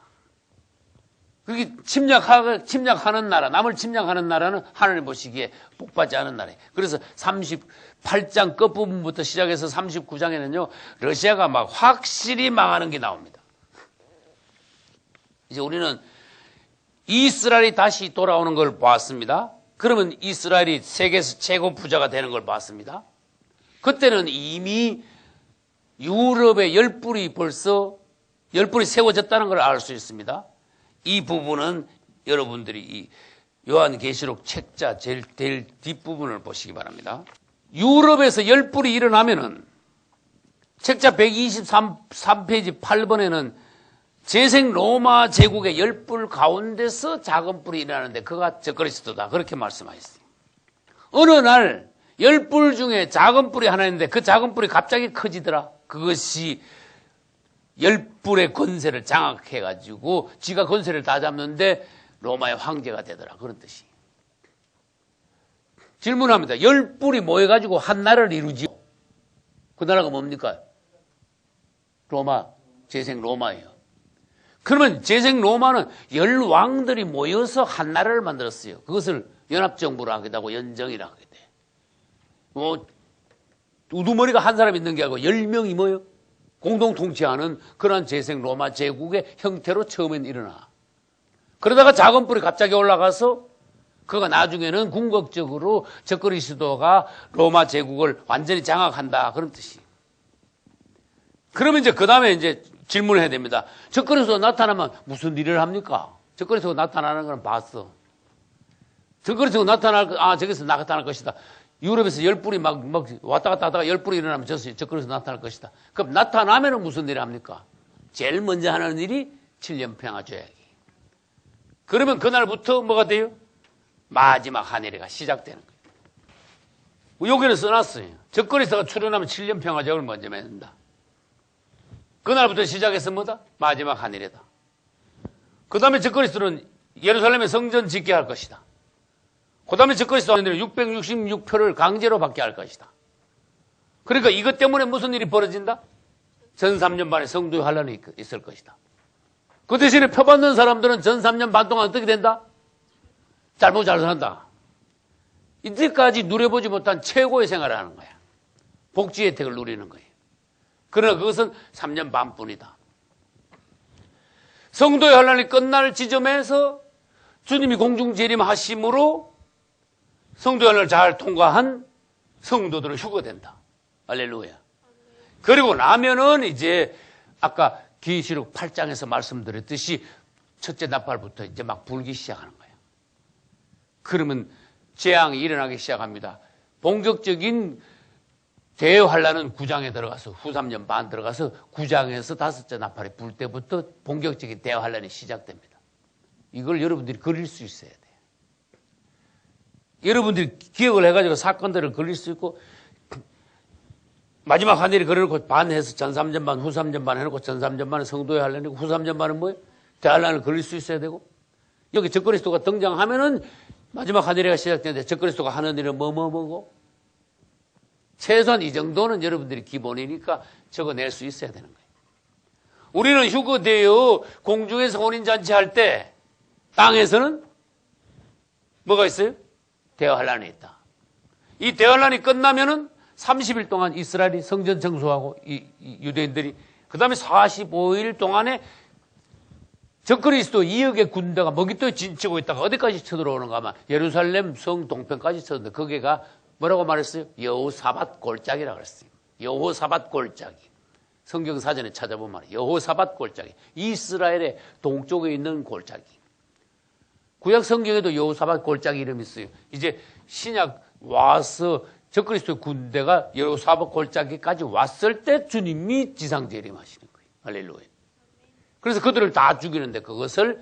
그렇게 침략하는 나라, 남을 침략하는 나라는 하나님 보시기에 복받지 않은 나라예요. 그래서 38장 끝부분부터 시작해서 39장에는요, 러시아가 막 확실히 망하는 게 나옵니다. 이제 우리는 이스라엘이 다시 돌아오는 걸 봤습니다. 그러면 이스라엘이 세계에서 최고 부자가 되는 걸 봤습니다. 그때는 이미 유럽의 열불이 세워졌다는 걸 알 수 있습니다. 이 부분은 여러분들이 이 요한계시록 책자 제일 뒷부분을 보시기 바랍니다. 유럽에서 열불이 일어나면은 책자 123페이지 8번에는 재생 로마 제국의 열불 가운데서 작은 불이 일어나는데 그가 적그리스도다. 그렇게 말씀하셨어요. 어느 날 열불 중에 작은 불이 하나 있는데 그 작은 불이 갑자기 커지더라. 그것이 열불의 권세를 장악해가지고 지가 권세를 다 잡는데 로마의 황제가 되더라. 그런 뜻이. 질문합니다. 10뿔이 모여가지고 한 나라를 이루지요. 그 나라가 뭡니까? 로마, 재생 로마예요. 그러면 재생 로마는 10왕들이 모여서 한 나라를 만들었어요. 그것을 연합정부로 하기도 하고 연정이라 하게 돼. 뭐 우두머리가 한 사람 있는 게 아니고 10명이 모여 공동 통치하는 그러한 재생 로마 제국의 형태로 처음엔 일어나. 그러다가 작은 뿔이 갑자기 올라가서 그가 나중에는 궁극적으로 적그리스도가 로마 제국을 완전히 장악한다 그런 뜻이. 그러면 이제 그 다음에 이제 질문을 해야 됩니다. 적그리스도가 나타나면 무슨 일을 합니까? 적그리스도가 나타나는 건 봤어. 적그리스도가 저기서 나타날 것이다. 유럽에서 10뿔이 막 왔다 갔다 하다가 10뿔이 일어나면 적그리스도 나타날 것이다. 그럼 나타나면 무슨 일을 합니까? 제일 먼저 하는 일이 7년 평화조약이. 그러면 그날부터 뭐가 돼요? 마지막 한해가 시작되는 거예요. 여기는 써놨어요. 적그리스도가 출현하면 7년 평화조약을 먼저 맺는다. 그날부터 시작해서 뭐다? 마지막 한해다. 그 다음에 적그리스도는 예루살렘에 성전 짓게 할 것이다. 그 다음에 적그리스도는 666표를 강제로 받게 할 것이다. 그러니까 이것 때문에 무슨 일이 벌어진다? 전 3년 반에 성도의 환란이 있을 것이다. 그 대신에 표받는 사람들은 전 3년 반 동안 어떻게 된다? 잘 산다. 이때까지 누려보지 못한 최고의 생활을 하는 거야. 복지 혜택을 누리는 거예요. 그러나 그것은 3년 반뿐이다. 성도의 환란이 끝날 지점에서 주님이 공중 재림하심으로 성도의 환란을 잘 통과한 성도들은 휴거된다. 할렐루야. 그리고 나면은 이제 아까 계시록 8장에서 말씀드렸듯이 첫째 나팔부터 이제 막 불기 시작하는 거예요. 그러면 재앙이 일어나기 시작합니다. 본격적인 대환란은 9장에 들어가서 후 3년 반 들어가서 9장에서 다섯째 나팔이 불 때부터 본격적인 대환란이 시작됩니다. 이걸 여러분들이 그릴 수 있어야 돼요. 여러분들이 기억을 해가지고 사건들을 그릴 수 있고 마지막 한 일이 그려놓고 반 해서 전 3년 반, 후 3년 반 해놓고 전 3년 반은 성도의 환란이고 후 3년 반은 뭐예요? 대환란을 그릴 수 있어야 되고 여기 적그리스도가 등장하면은 마지막 한 일이 시작되는데 적그리스도가 하는 일은 뭐고? 최소한 이 정도는 여러분들이 기본이니까 적어낼 수 있어야 되는 거예요. 우리는 휴거되어 공중에서 혼인잔치 할 때 땅에서는 뭐가 있어요? 대환란이 있다. 이 대환란이 끝나면은 30일 동안 이스라엘이 성전 청소하고 이 유대인들이 그 다음에 45일 동안에 적그리스도 2억의 군대가 먹잇돌에 진치고 있다가 어디까지 쳐들어오는가 하면 예루살렘 성 동편까지 쳐들어오는데 거기가 뭐라고 말했어요? 여호사밧 골짜기라고 그랬어요. 여호사밧 골짜기. 성경 사전에 찾아보면 말이에요. 여호사밧 골짜기. 이스라엘의 동쪽에 있는 골짜기. 구약 성경에도 여호사밧 골짜기 이름이 있어요. 이제 신약 와서 적그리스도 군대가 여호사밧 골짜기까지 왔을 때 주님이 지상 재림하시는 거예요. 할렐루야. 그래서 그들을 다 죽이는데 그것을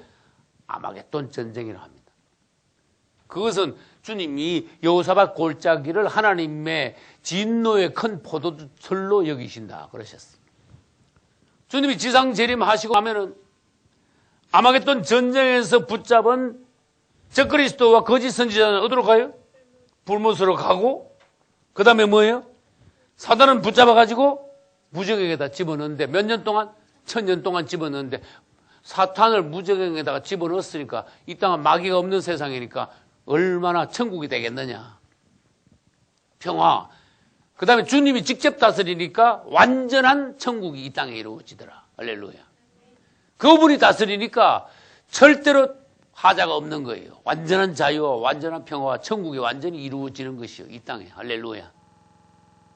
아마겟돈 전쟁이라고 합니다. 그것은 주님이 여호사밧 골짜기를 하나님의 진노의 큰 포도철로 여기신다 그러셨어요. 주님이 지상 재림하시고 하면은 아마겟돈 전쟁에서 붙잡은 적그리스도와 거짓 선지자는 어디로 가요? 불못으로 가고 그 다음에 뭐예요? 사단은 붙잡아가지고 무적에게다 집어넣는데 몇 년 동안? 1000년 동안 집어넣는데 사탄을 무적에게다가 집어넣었으니까 이 땅은 마귀가 없는 세상이니까 얼마나 천국이 되겠느냐. 평화. 그 다음에 주님이 직접 다스리니까 완전한 천국이 이 땅에 이루어지더라. 할렐루야. 그분이 다스리니까 절대로 하자가 없는 거예요. 완전한 자유와 완전한 평화와 천국이 완전히 이루어지는 것이요. 이 땅에. 할렐루야.